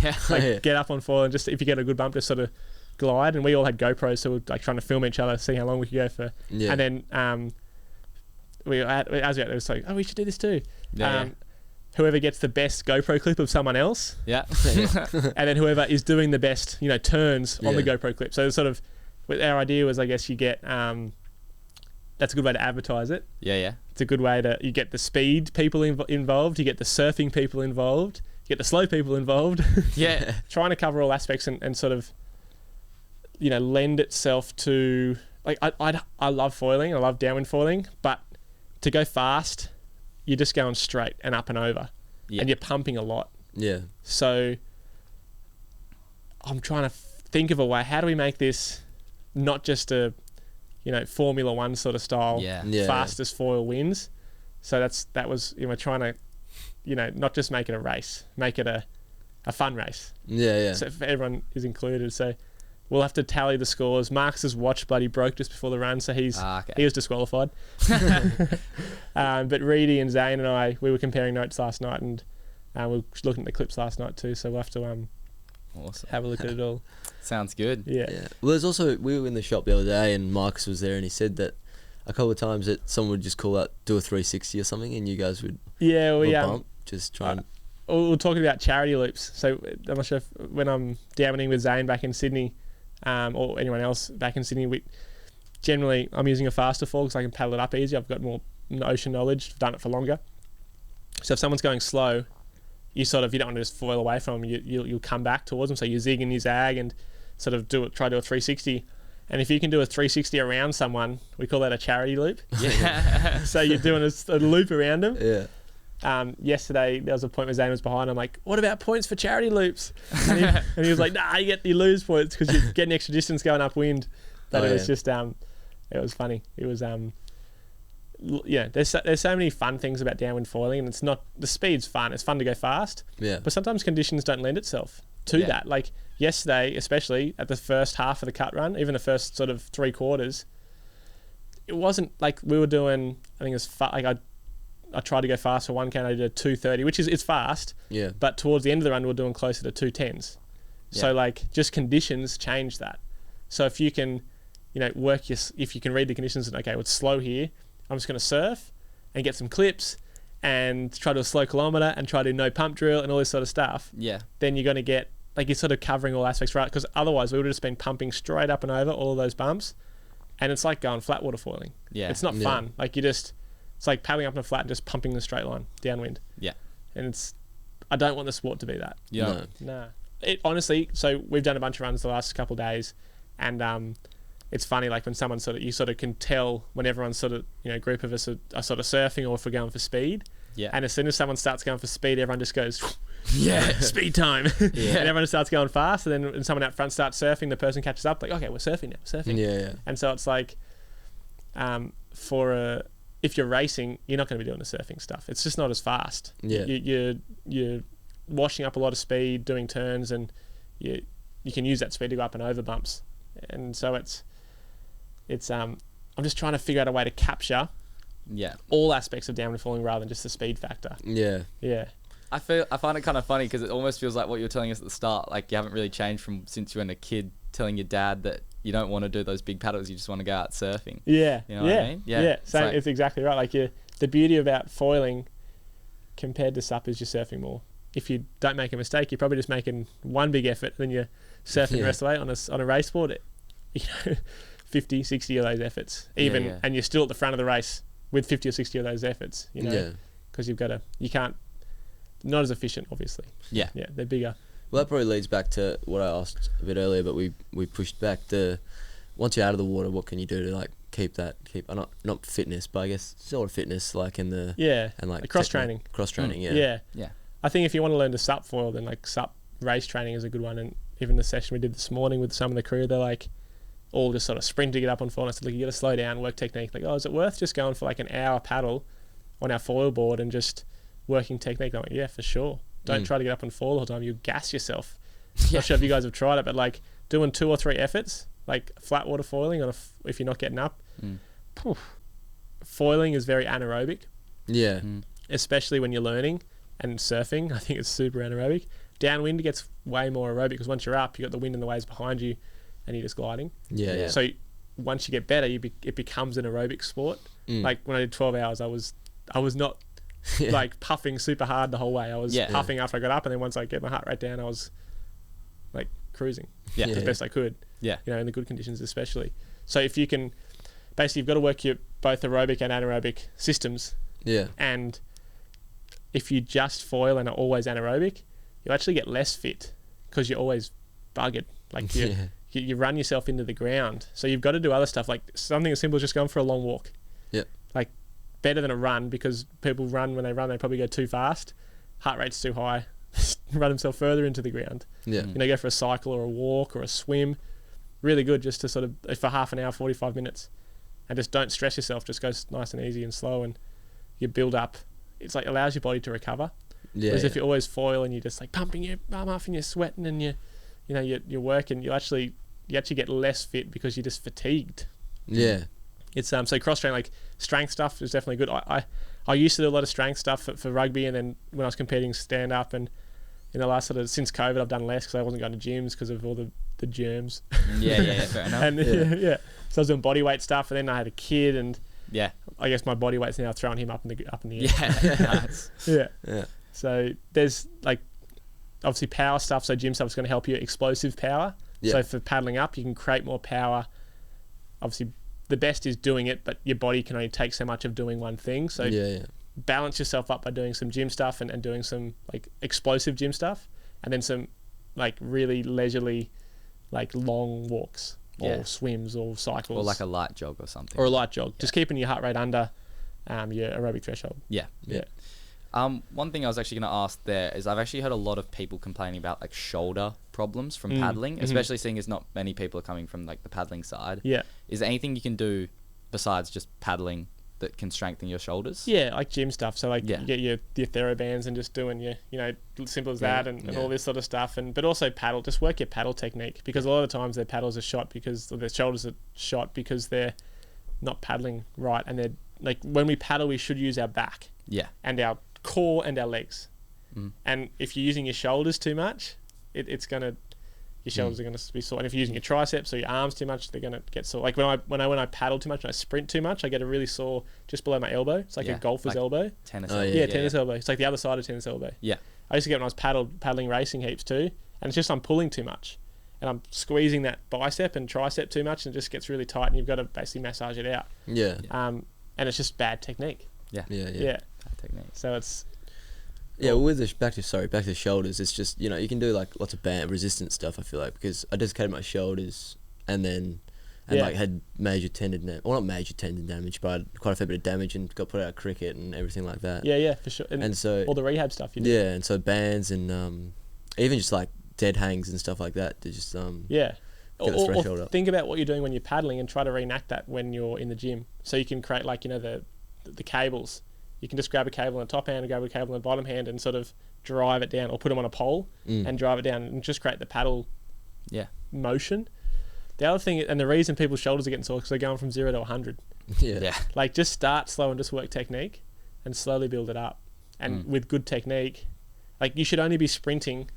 Yeah. Get up on foil and just, if you get a good bump, just sort of glide. And we all had GoPros, so we were like trying to film each other, see how long we could go for. Yeah. And then as we were out, it was like, we should do this too. Whoever gets the best GoPro clip of someone else. Yeah. And then whoever is doing the best, turns on the GoPro clip. So sort of, our idea was, I guess, you get, that's a good way to advertise it. Yeah. It's a good way you get the speed people involved, you get the surfing people involved, you get the slow people involved. Yeah. Trying to cover all aspects and sort of, lend itself to, like, I love foiling, I love downwind foiling, but to go fast, you're just going straight and up and over. Yeah. And you're pumping a lot. Yeah. So I'm trying to think of a way, how do we make this not just a, Formula One sort of style, fastest foil wins. So that was, trying to, not just make it a race, make it a fun race. Yeah. So everyone is included. So we'll have to tally the scores. Marcus's watch bloody broke just before the run, so he was disqualified. But Reedy and Zane and I, we were comparing notes last night, and we were looking at the clips last night too. So we'll have to awesome. Have a look at it all. Sounds good. Yeah. Well, there's also, we were in the shop the other day, and Marcus was there, and he said that a couple of times that someone would just call out, do a 360 or something, and you guys would bump, just try and... We were talking about charity loops. So I'm not sure if, when I'm downwinding with Zane back in Sydney, or anyone else back in Sydney, I'm using a faster foil because I can paddle it up easier. I've got more ocean knowledge. I've done it for longer. So if someone's going slow, you don't want to just foil away from them. You'll come back towards them. So you zig and you zag and sort of try to do a 360. And if you can do a 360 around someone, we call that a charity loop. Yeah. So you're doing a loop around them. Yeah. Yesterday there was a point where Zane was behind. I'm like, what about points for charity loops? And he was like, nah, you lose points because you're getting extra distance going upwind. But it was just it was funny. It was there's so many fun things about downwind foiling, and it's not, the speed's fun. It's fun to go fast. Yeah. But sometimes conditions don't lend itself to that. Like yesterday, especially at the first half of the cut run, even the first sort of 3/4, it wasn't like we were doing. I think it was I tried to go fast for 1K and I did a 2:30, which is, it's fast. Yeah. But towards the end of the run, we were doing closer to 2:10s. So like just conditions change that. So if you can, if you can read the conditions and okay, well, it's slow here, I'm just going to surf and get some clips and try to do a slow kilometre and try to do no pump drill and all this sort of stuff. Yeah. Then you're going to get, like, you're sort of covering all aspects, right? Because otherwise we would have just been pumping straight up and over all of those bumps, and it's like going flat water foiling. Yeah. It's not fun. Like it's like paddling up in a flat and just pumping the straight line downwind. Yeah. And I don't want the sport to be that. Yeah. No. It honestly, so we've done a bunch of runs the last couple of days, and it's funny, like when someone you sort of can tell when everyone's sort of, group of us are sort of surfing or if we're going for speed. Yeah. And as soon as someone starts going for speed, everyone just goes, speed time. Yeah. And everyone just starts going fast. And then when someone out front starts surfing, the person catches up, like, okay, we're surfing now, surfing. Yeah. And so it's like, if you're racing, you're not going to be doing the surfing stuff. It's just not as fast. Yeah. You're washing up a lot of speed, doing turns, and you can use that speed to go up and over bumps. And so I'm just trying to figure out a way to capture all aspects of downwind falling rather than just the speed factor. Yeah. I find it kind of funny because it almost feels like what you were telling us at the start, like you haven't really changed from since you were a kid, telling your dad that you don't want to do those big paddles, you just want to go out surfing. Yeah. You know what I mean? Yeah. So it's exactly right. Like the beauty about foiling compared to SUP is you're surfing more. If you don't make a mistake, you're probably just making one big effort, then you're surfing the rest of the way on a race board. 50, 60 of those efforts, and you're still at the front of the race with 50 or 60 of those efforts, because you can't, not as efficient, obviously. Yeah, they're bigger. Well, that probably leads back to what I asked a bit earlier, but we pushed back once you're out of the water, what can you do to keep not fitness, but I guess sort of fitness, like in the and like cross training. Yeah. I think if you want to learn to SUP foil, then like SUP race training is a good one. And even the session we did this morning with some of the crew, they're like all just sort of sprint to get up on foil. And I said, look, you got to slow down, work technique. Like, is it worth just going for like an hour paddle on our foil board and just working technique? I'm like, yeah, for sure. Don't try to get up and foil all the time. You'll gas yourself. Not sure if you guys have tried it, but like doing 2 or 3 efforts, like flat water foiling if you're not getting up. Foiling is very anaerobic. Yeah. Especially when you're learning and surfing. I think it's super anaerobic. Downwind gets way more aerobic because once you're up, you got the wind and the waves behind you, and you're just gliding. Yeah. So once you get better, it becomes an aerobic sport. Like when I did 12 hours, I was not like puffing super hard the whole way. I was puffing after I got up, and then once I get my heart rate down, I was like cruising as best I could. Yeah, in the good conditions especially. So if you can, basically, you've got to work your both aerobic and anaerobic systems. Yeah. And if you just foil and are always anaerobic, you actually get less fit because you're always buggered. Like you run yourself into the ground. So you've got to do other stuff, like something as simple as just going for a long walk. Yeah. Like better than a run, because people run, when they run, they probably go too fast. Heart rate's too high. Run themselves further into the ground. Yeah. Go for a cycle or a walk or a swim. Really good just to sort of, for half an hour, 45 minutes. And just don't stress yourself. Just go nice and easy and slow, and you build up. It's like allows your body to recover. Yeah. Whereas if you always foil and you're just like pumping your bum off and you're sweating and you're working, you actually get less fit because you're just fatigued. Yeah. It's so cross training, like strength stuff is definitely good. I used to do a lot of strength stuff for rugby, and then when I was competing stand up, and in the last since COVID I've done less because I wasn't going to gyms because of all the germs. Yeah, fair enough. And so I was doing body weight stuff, and then I had a kid, and I guess my body weight's now throwing him up in the air. Nice. Yeah. So there's like obviously power stuff. So gym stuff is going to help you. Explosive power. Yeah. So for paddling up, you can create more power. Obviously, the best is doing it, but your body can only take so much of doing one thing. So balance yourself up by doing some gym stuff and doing some like explosive gym stuff, and then some like really leisurely, like long walks or swims or cycles or like a light jog or something. or a light jog, just keeping your heart rate under your aerobic threshold. Yeah. One thing I was actually going to ask there is I've actually heard a lot of people complaining about like shoulder problems from paddling, especially seeing as not many people are coming from like the paddling side. Yeah. Is there anything you can do besides just paddling that can strengthen your shoulders? Yeah, like gym stuff. So like you get your TheraBands and just doing your, simple as that and all this sort of stuff. But also paddle, just work your paddle technique, because a lot of times their paddles are shot because their shoulders are shot because they're not paddling right. And they're like, when we paddle, we should use our back. Yeah. And our core and our legs. And if you're using your shoulders too much, your shoulders are going to be sore. And if you're using your triceps or your arms too much, they're going to get sore. Like when I paddle too much and I sprint too much, I get a really sore just below my elbow. It's like a golfer's elbow. Tennis elbow. Yeah, tennis elbow. It's like the other side of tennis elbow. Yeah. I used to get when I was paddling racing heaps too, and it's just I'm pulling too much, and I'm squeezing that bicep and tricep too much, and it just gets really tight, and you've got to basically massage it out. Yeah. And it's just bad technique. Yeah. Yeah. Bad technique. So it's Well, with the back to the shoulders, it's just, you can do like lots of band resistance stuff. I feel like, because I dislocated my shoulders and like had major tendon not major tendon damage, but I had quite a fair bit of damage and got put out of cricket and everything like that. Yeah, for sure. And so all the rehab stuff you do. Yeah, and so bands and even just like dead hangs and stuff like that to just get the threshold up. Think about what you're doing when you're paddling and try to reenact that when you're in the gym. So you can create like the cables. You can just grab a cable in the top hand and grab a cable in the bottom hand and sort of drive it down, or put them on a pole and drive it down and just create the paddle motion. The other thing, and the reason people's shoulders are getting sore, because they're going from 0 to 100. Yeah. Like, just start slow and just work technique and slowly build it up. And with good technique, like, you should only be sprinting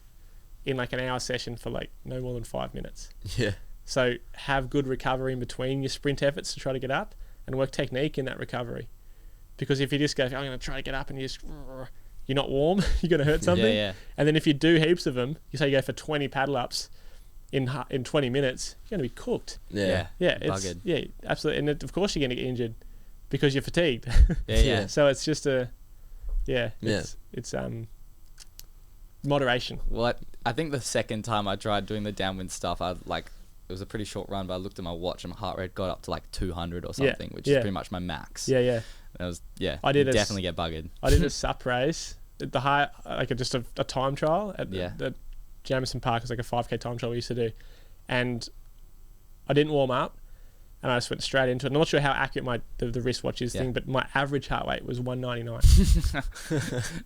in like an hour session for like no more than 5 minutes. Yeah. So have good recovery in between your sprint efforts to try to get up, and work technique in that recovery. Because if you just go, I'm going to try to get up, and you're not warm, you're going to hurt something. Yeah. And then if you do heaps of them, you say you go for 20 paddle ups in 20 minutes, you're going to be cooked. Yeah. It's absolutely. And of course you're going to get injured because you're fatigued. Yeah. So it's just it's moderation. Well, I think the second time I tried doing the downwind stuff, it was a pretty short run, but I looked at my watch and my heart rate got up to like 200 or something, which is pretty much my max. Yeah. And I did definitely get buggered. I did a sup race at the high, like just a time trial at the Jamison Park. It was like a 5K time trial we used to do, and I didn't warm up, and I just went straight into it. And I'm not sure how accurate the wristwatch is thing, but my average heart rate was 199.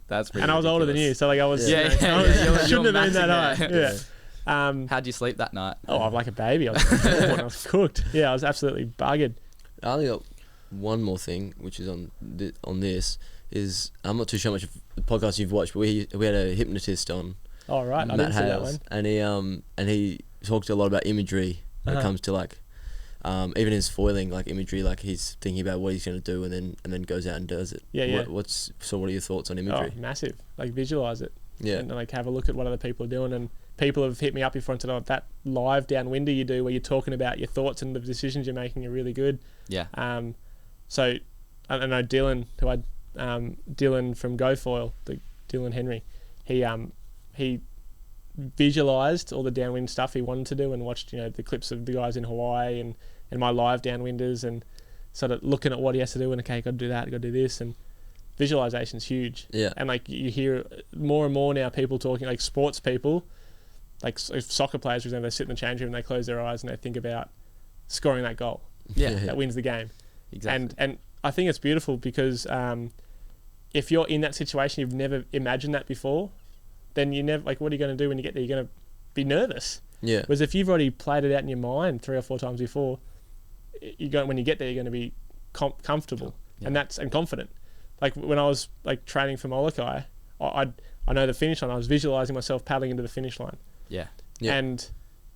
That's pretty. And I was older than you, so like I was. I shouldn't have been that high. Yeah. How'd you sleep that night? Oh, I'm like a baby. I was cooked. Yeah, I was absolutely buggered. I only got one more thing, which is on this, is I'm not too sure how much of the podcast you've watched, but we had a hypnotist on. Oh right, I didn't see that one. And he talked a lot about imagery when it comes to like even his foiling, like imagery, like he's thinking about what he's going to do and then goes out and does it. What are your thoughts on imagery? Oh, massive. Like visualize it. Yeah. And like have a look at what other people are doing, and people have hit me up before and said, that live downwinder you do where you're talking about your thoughts and the decisions you're making are really good. Yeah. So I know Dylan, Dylan from GoFoil, Dylan Henry, he visualized all the downwind stuff he wanted to do and watched the clips of the guys in Hawaii and my live downwinders, and sort of looking at what he has to do, and okay, got to do that, got to do this, and visualization's huge. Yeah. And like you hear more and more now people talking, like sports people, like soccer players for example, they sit in the change room and they close their eyes and they think about scoring that goal that wins the game. Exactly. And I think it's beautiful because if you're in that situation, you've never imagined that before, then you never, like, what are you going to do when you get there? You're going to be nervous. Yeah. Whereas if you've already played it out in your mind 3 or 4 times before, when you get there, you're going to be comfortable and confident. Like when I was like training for Molokai, I know the finish line. I was visualizing myself paddling into the finish line. Yeah. And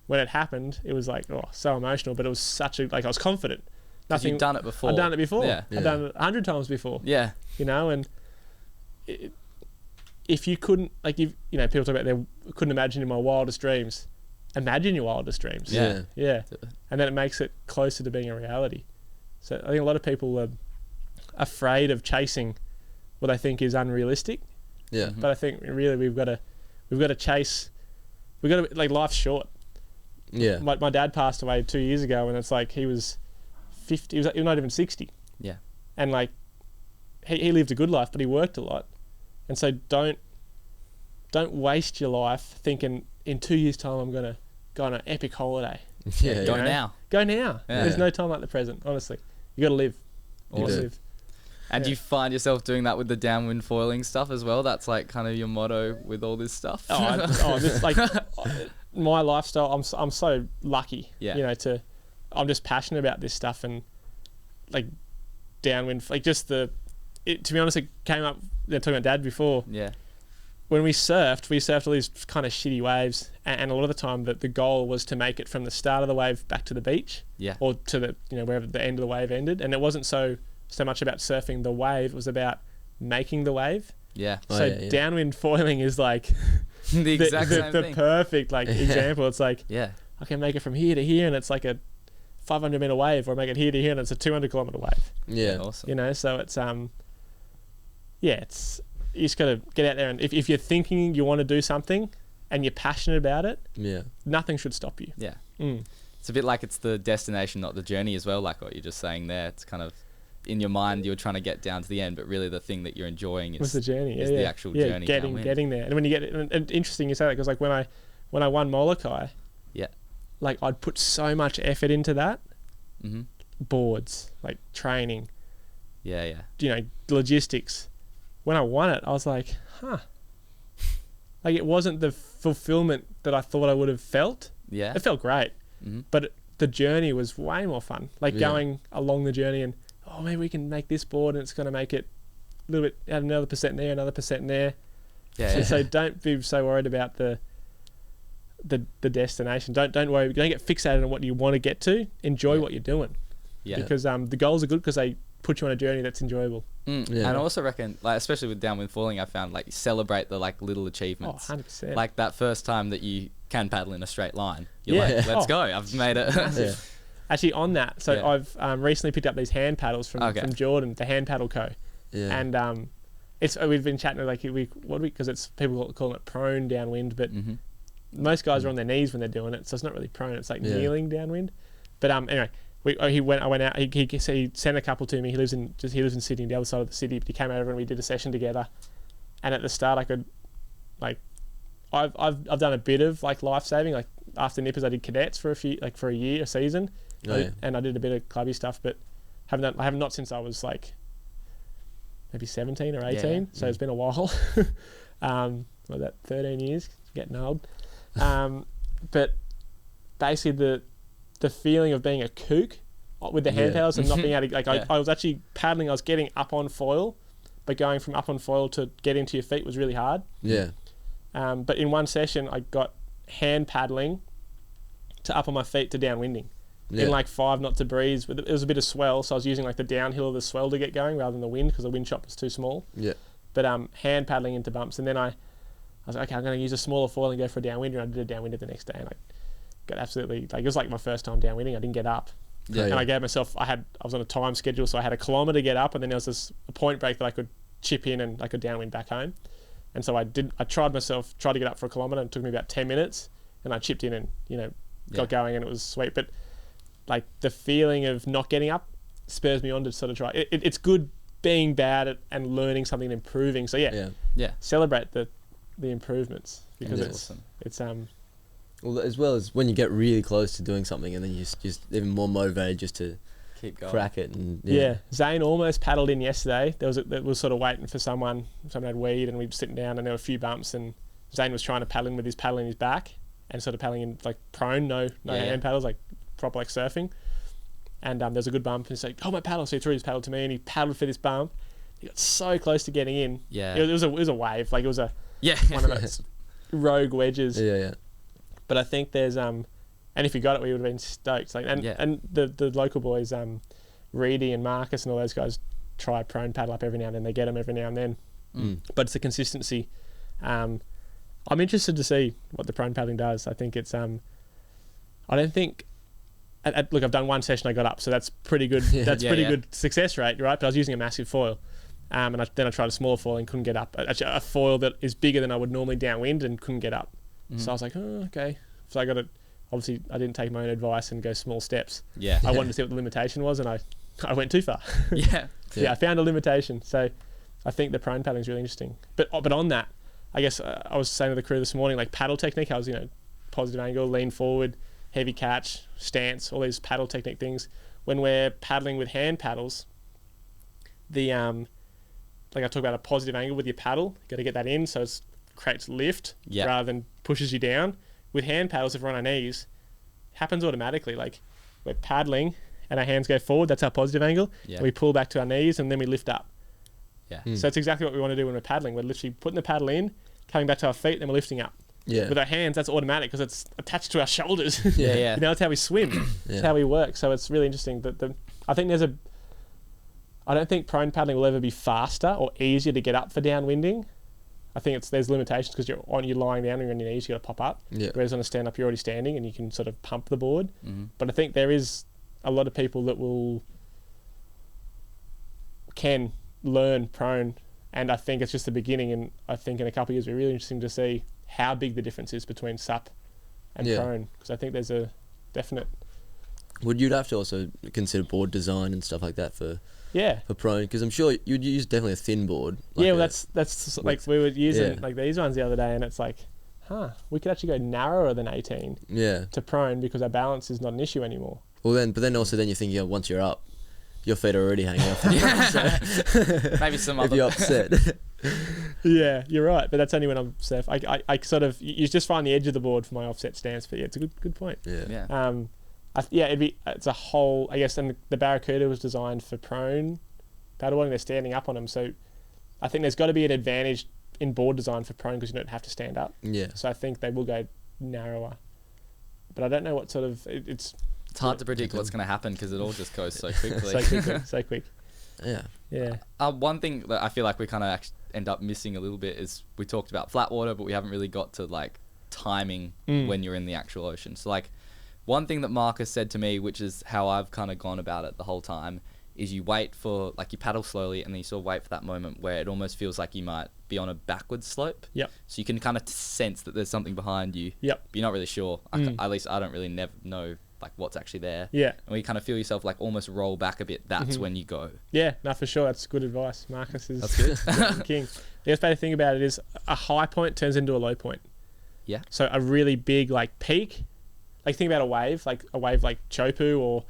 when it happened, it was like, so emotional, but it was such I was confident. Nothing. You've done it before. I've done it before. Yeah. I've done it 100 times before. Yeah. And if you couldn't, like, people talk about they couldn't imagine in my wildest dreams. Imagine your wildest dreams. Yeah. Yeah. And then it makes it closer to being a reality. So I think a lot of people are afraid of chasing what they think is unrealistic. Yeah. But I think really we've got to chase. We've got to, like, life's short. Yeah. My dad passed away 2 years ago, and it's like he was 50. He was not even 60. Yeah. And like he lived a good life, but he worked a lot. And so don't waste your life thinking in 2 years' time I'm gonna go on an epic holiday. Yeah. Go You know? now. Go now. Yeah. There's no time like the present. Honestly, you got to live. You gotta Awesome. live. And do Yeah. you find yourself doing that with the downwind foiling stuff as well? That's like kind of your motto with all this stuff. This, like my lifestyle. I'm so lucky. Yeah. You know, I'm just passionate about this stuff, and like downwind, like just to be honest, it came up. Talking about Dad before. Yeah. When we surfed all these kind of shitty waves, and a lot of the time the goal was to make it from the start of the wave back to the beach, Yeah. or to the, you know, wherever the end of the wave ended. And it wasn't so much about surfing the wave; it was about making the wave. Yeah. Oh, So yeah. downwind foiling is like The exact same the thing. perfect like example. It's like Yeah. I can make it from here to here, and it's like a 500 meter wave, or make it here to here, and it's a 200 kilometer wave. Yeah. Awesome. You know, so it's it's, you just got to get out there, and if you're thinking you want to do something and you're passionate about it, Yeah. nothing should stop you. Yeah. Mm. It's a bit like it's the destination, not the journey as well, like what you're just saying there. It's kind of in your mind you're trying to get down to the end, but really the thing that you're enjoying Was the is journey? is the actual journey downwind. getting there. And when you get, and interesting you say that, because like when I won Molokai, Yeah. like I'd put so much effort into that, Mm-hmm. boards, like training, Yeah, yeah. you know, logistics. When I won it, I was like, like it wasn't the fulfillment that I thought I would have felt. Yeah. It felt great, Mm-hmm. but the journey was way more fun. Like Yeah. going along the journey, and maybe we can make this board, and it's going to make it a little bit, add another percent there, another percent there. Yeah, yeah. So don't be so worried about the destination. Don't worry. Don't get fixated on what you want to get to. Enjoy Yeah. what you're doing, Yeah. because the goals are good because they put you on a journey that's enjoyable. Yeah. And I also reckon, like, especially with downwind falling, I found like you celebrate the like little Oh, achievements. 100%. Like that first time that you can paddle in a straight line, you're Yeah. like, let's Oh. go, I've made it. Yeah. Actually, on that, so Yeah. I've recently picked up these hand paddles from Jordan, the Hand Paddle Co. Yeah. And we've been chatting like because it's people calling it prone downwind, but Mm-hmm. most guys are on their knees when they're doing it, so it's not really prone. It's like Yeah. kneeling downwind. But anyway, I went out. He sent a couple to me. He lives in Sydney, the other side of the city. But he came over and we did a session together. And at the start, I could, like, I've done a bit of like life saving. Like after Nippers, I did cadets for a year, a season, Oh, yeah. and I did a bit of clubby stuff. But I have not since I was like maybe 17 or 18. Yeah. So it's been a while. What, that 13 years, getting old. But basically the feeling of being a kook with the hand Yeah. paddles and not being able to, like, Yeah. I was actually paddling, I was getting up on foil, but going from up on foil to get into your feet was really hard. Yeah. But in one session, I got hand paddling to up on my feet to downwinding Yeah. in like 5 knots of breeze. It was a bit of swell, so I was using like the downhill of the swell to get going rather than the wind, because the wind chop was too small. Yeah. But hand paddling into bumps, and then I was like, okay, I'm going to use a smaller foil and go for a downwinder. And I did a downwinder the next day, and I got absolutely, like, it was like my first time downwinding. I didn't get up. Yeah. And I gave myself, I was on a time schedule, so I had a kilometre to get up, and then there was a point break that I could chip in and I could downwind back home. And so I tried to get up for a kilometre, and it took me about 10 minutes, and I chipped in and, got going, and it was sweet. But like the feeling of not getting up spurs me on to sort of try. It's good being bad at and learning something and improving. So Yeah. Yeah. celebrate the improvements, because Yeah. it's Well, as well as when you get really close to doing something, and then you're just even more motivated just to Keep going. crack it. And yeah. Zane almost paddled in yesterday. There was sort of waiting for someone had weed, and we were sitting down, and there were a few bumps, and Zane was trying to paddle in with his paddle in his back and sort of paddling in like prone, no hand paddles, like proper like surfing. And there was a good bump, and he's like, "Oh, my paddle!" So he threw his paddle to me, and he paddled for this bump. He got so close to getting in. Yeah. It was a wave, like it was Yeah. one of those rogue wedges. Yeah. But I think there's and if you got it, we would have been stoked. Like and the local boys, Reedy and Marcus and all those guys try prone paddle up every now and then. They get them every now and then. Mm. But it's the consistency. I'm interested to see what the prone paddling does. I think it's I don't think. Look, I've done one session, I got up, so that's pretty good. Yeah. That's Yeah, pretty yeah. good success rate, right? But I was using a massive foil, And then I tried a smaller foil and couldn't get up. Actually, a foil that is bigger than I would normally downwind and couldn't get up. So I was like, oh, okay. So I got to, obviously I didn't take my own advice and go small steps. Yeah. I wanted to see what the limitation was, and I went too far. Yeah. Yeah, I found a limitation. So I think the prone paddling is really interesting. But on that, I guess I was saying to the crew this morning, like paddle technique, I was, positive angle, lean forward, heavy catch, stance, all these paddle technique things. When we're paddling with hand paddles, the like I talk about a positive angle with your paddle, you got to get that in so it creates lift rather than pushes you down. With hand paddles, if we're on our knees, it happens automatically. Like we're paddling and our hands go forward, that's our positive angle. And we pull back to our knees and then we lift up. Yeah. So it's exactly what we want to do when we're paddling. We're literally putting the paddle in, coming back to our feet, then we're lifting up. Yeah. With our hands, that's automatic because it's attached to our shoulders. Yeah. It's how we swim. It's how we work. So it's really interesting. I think I don't think prone paddling will ever be faster or easier to get up for downwinding. I think there's limitations because you're lying down and you're on your knees, you got to pop up. Yeah. Whereas on a stand up, you're already standing and you can sort of pump the board. Mm-hmm. But I think there is a lot of people that can learn prone, and I think it's just the beginning. And I think in a couple of years, it'll be really interesting to see how big the difference is between sup and prone, because I think there's a definite. Would you have to also consider board design and stuff like that for prone? Because I'm sure you'd use definitely a thin board. Like that's like we were using like these ones the other day, and it's like, we could actually go narrower than 18 to prone because our balance is not an issue anymore. Well, then you're thinking, once you're up, your feet are already hanging off. Maybe some if other. you're upset. Yeah, you're right, but that's only when I'm safe. I sort of you just find the edge of the board for my offset stance. But yeah, it's a good point. Yeah. It's a whole, I guess, and the Barracuda was designed for prone paddleboarding. They're standing up on them, so I think there's got to be an advantage in board design for prone because you don't have to stand up. Yeah. So I think they will go narrower, but I don't know what sort of it's hard to predict what's going to happen because it all just goes so quickly. so quick. Yeah. One thing that I feel like we kind of end up missing a little bit is we talked about flat water, but we haven't really got to like timing when you're in the actual ocean. So like one thing that Marcus said to me, which is how I've kind of gone about it the whole time, is you wait for, like, you paddle slowly and then you sort of wait for that moment where it almost feels like you might be on a backwards slope. Yep. So you can kind of sense that there's something behind you. Yep. But you're not really sure. At least I don't really know like what's actually there. Yeah. And when you kind of feel yourself like almost roll back a bit, that's when you go. Yeah, no, for sure. That's good advice. Marcus is that's good. king. The best way to think about it is a high point turns into a low point. Yeah. So a really big like peak, like think about a wave like Chopu or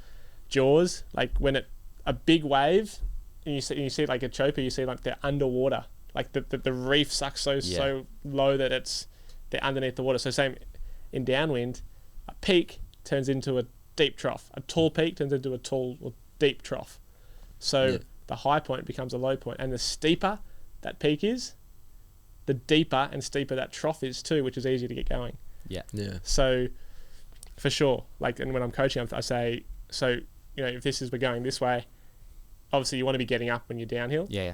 Jaws, like when a big wave and you see like a Chopu, you see like they're underwater, like the reef sucks so low that they're underneath the water. So same in downwind, a peak turns into a deep trough. A tall peak turns into a tall or deep trough. So the high point becomes a low point, and the steeper that peak is, the deeper and steeper that trough is too, which is easier to get going. Yeah. So for sure, like, and when I'm coaching, I say, so if we're going this way, obviously you want to be getting up when you're downhill. Yeah.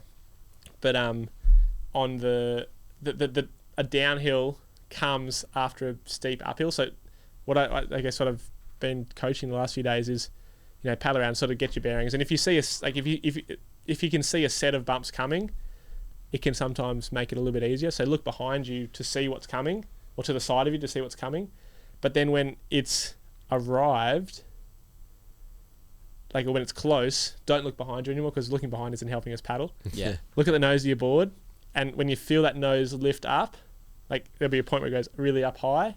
But on a downhill comes after a steep uphill. So what I guess what I've been coaching the last few days is, paddle around, sort of get your bearings. And if you see if you can see a set of bumps coming, it can sometimes make it a little bit easier. So look behind you to see what's coming, or to the side of you to see what's coming. But then when it's arrived, like when it's close, don't look behind you anymore, because looking behind isn't helping us paddle. Yeah. Look at the nose of your board, and when you feel that nose lift up, like there'll be a point where it goes really up high.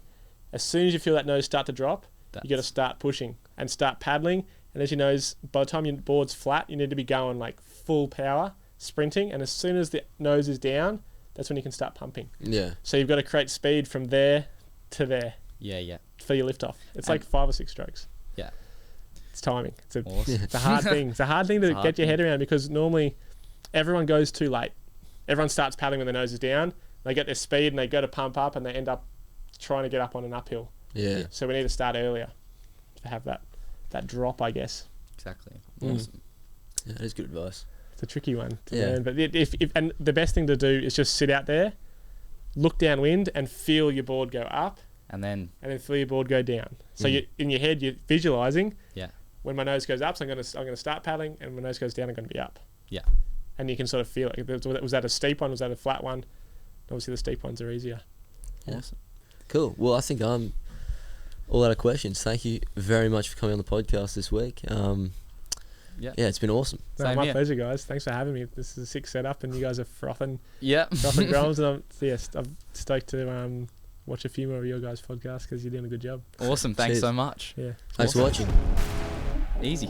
As soon as you feel that nose start to drop, you got to start pushing and start paddling. And as your nose, by the time your board's flat, you need to be going like full power, sprinting. And as soon as the nose is down, that's when you can start pumping. Yeah. So you've got to create speed from there to there. Yeah. For your lift off. It's like 5 or 6 strokes. Yeah. It's timing. Awesome. It's a hard thing. It's a hard thing to get your head around, because normally everyone goes too late. Everyone starts paddling when their nose is down. They get their speed and they go to pump up, and they end up trying to get up on an uphill. Yeah. So we need to start earlier to have that drop, I guess. Exactly. Awesome. Yeah, that is good advice. It's a tricky one to learn. But if and the best thing to do is just sit out there, look downwind, and feel your board go up. And then feel your board go down. So you in your head, you're visualizing. Yeah. When my nose goes up, so I'm gonna start paddling, and when my nose goes down, I'm gonna be up. Yeah. and you can sort of feel it. Was that a steep one? Was that a flat one? Obviously, the steep ones are easier. Yeah. Awesome. Cool. Well, I think I'm all out of questions. Thank you very much for coming on the podcast this week. Yeah, it's been awesome. No, my pleasure, guys. Thanks for having me. This is a sick setup, and you guys are frothing drums, and I'm stoked to watch a few more of your guys' podcasts because you're doing a good job. Awesome. Thanks so much. Yeah. Thanks for watching. Easy.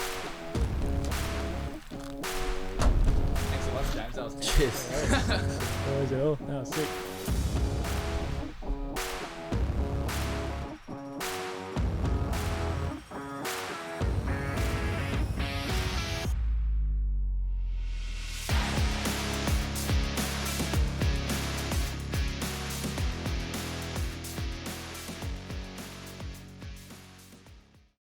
Thanks so much, James. That was Cheers. That was sick.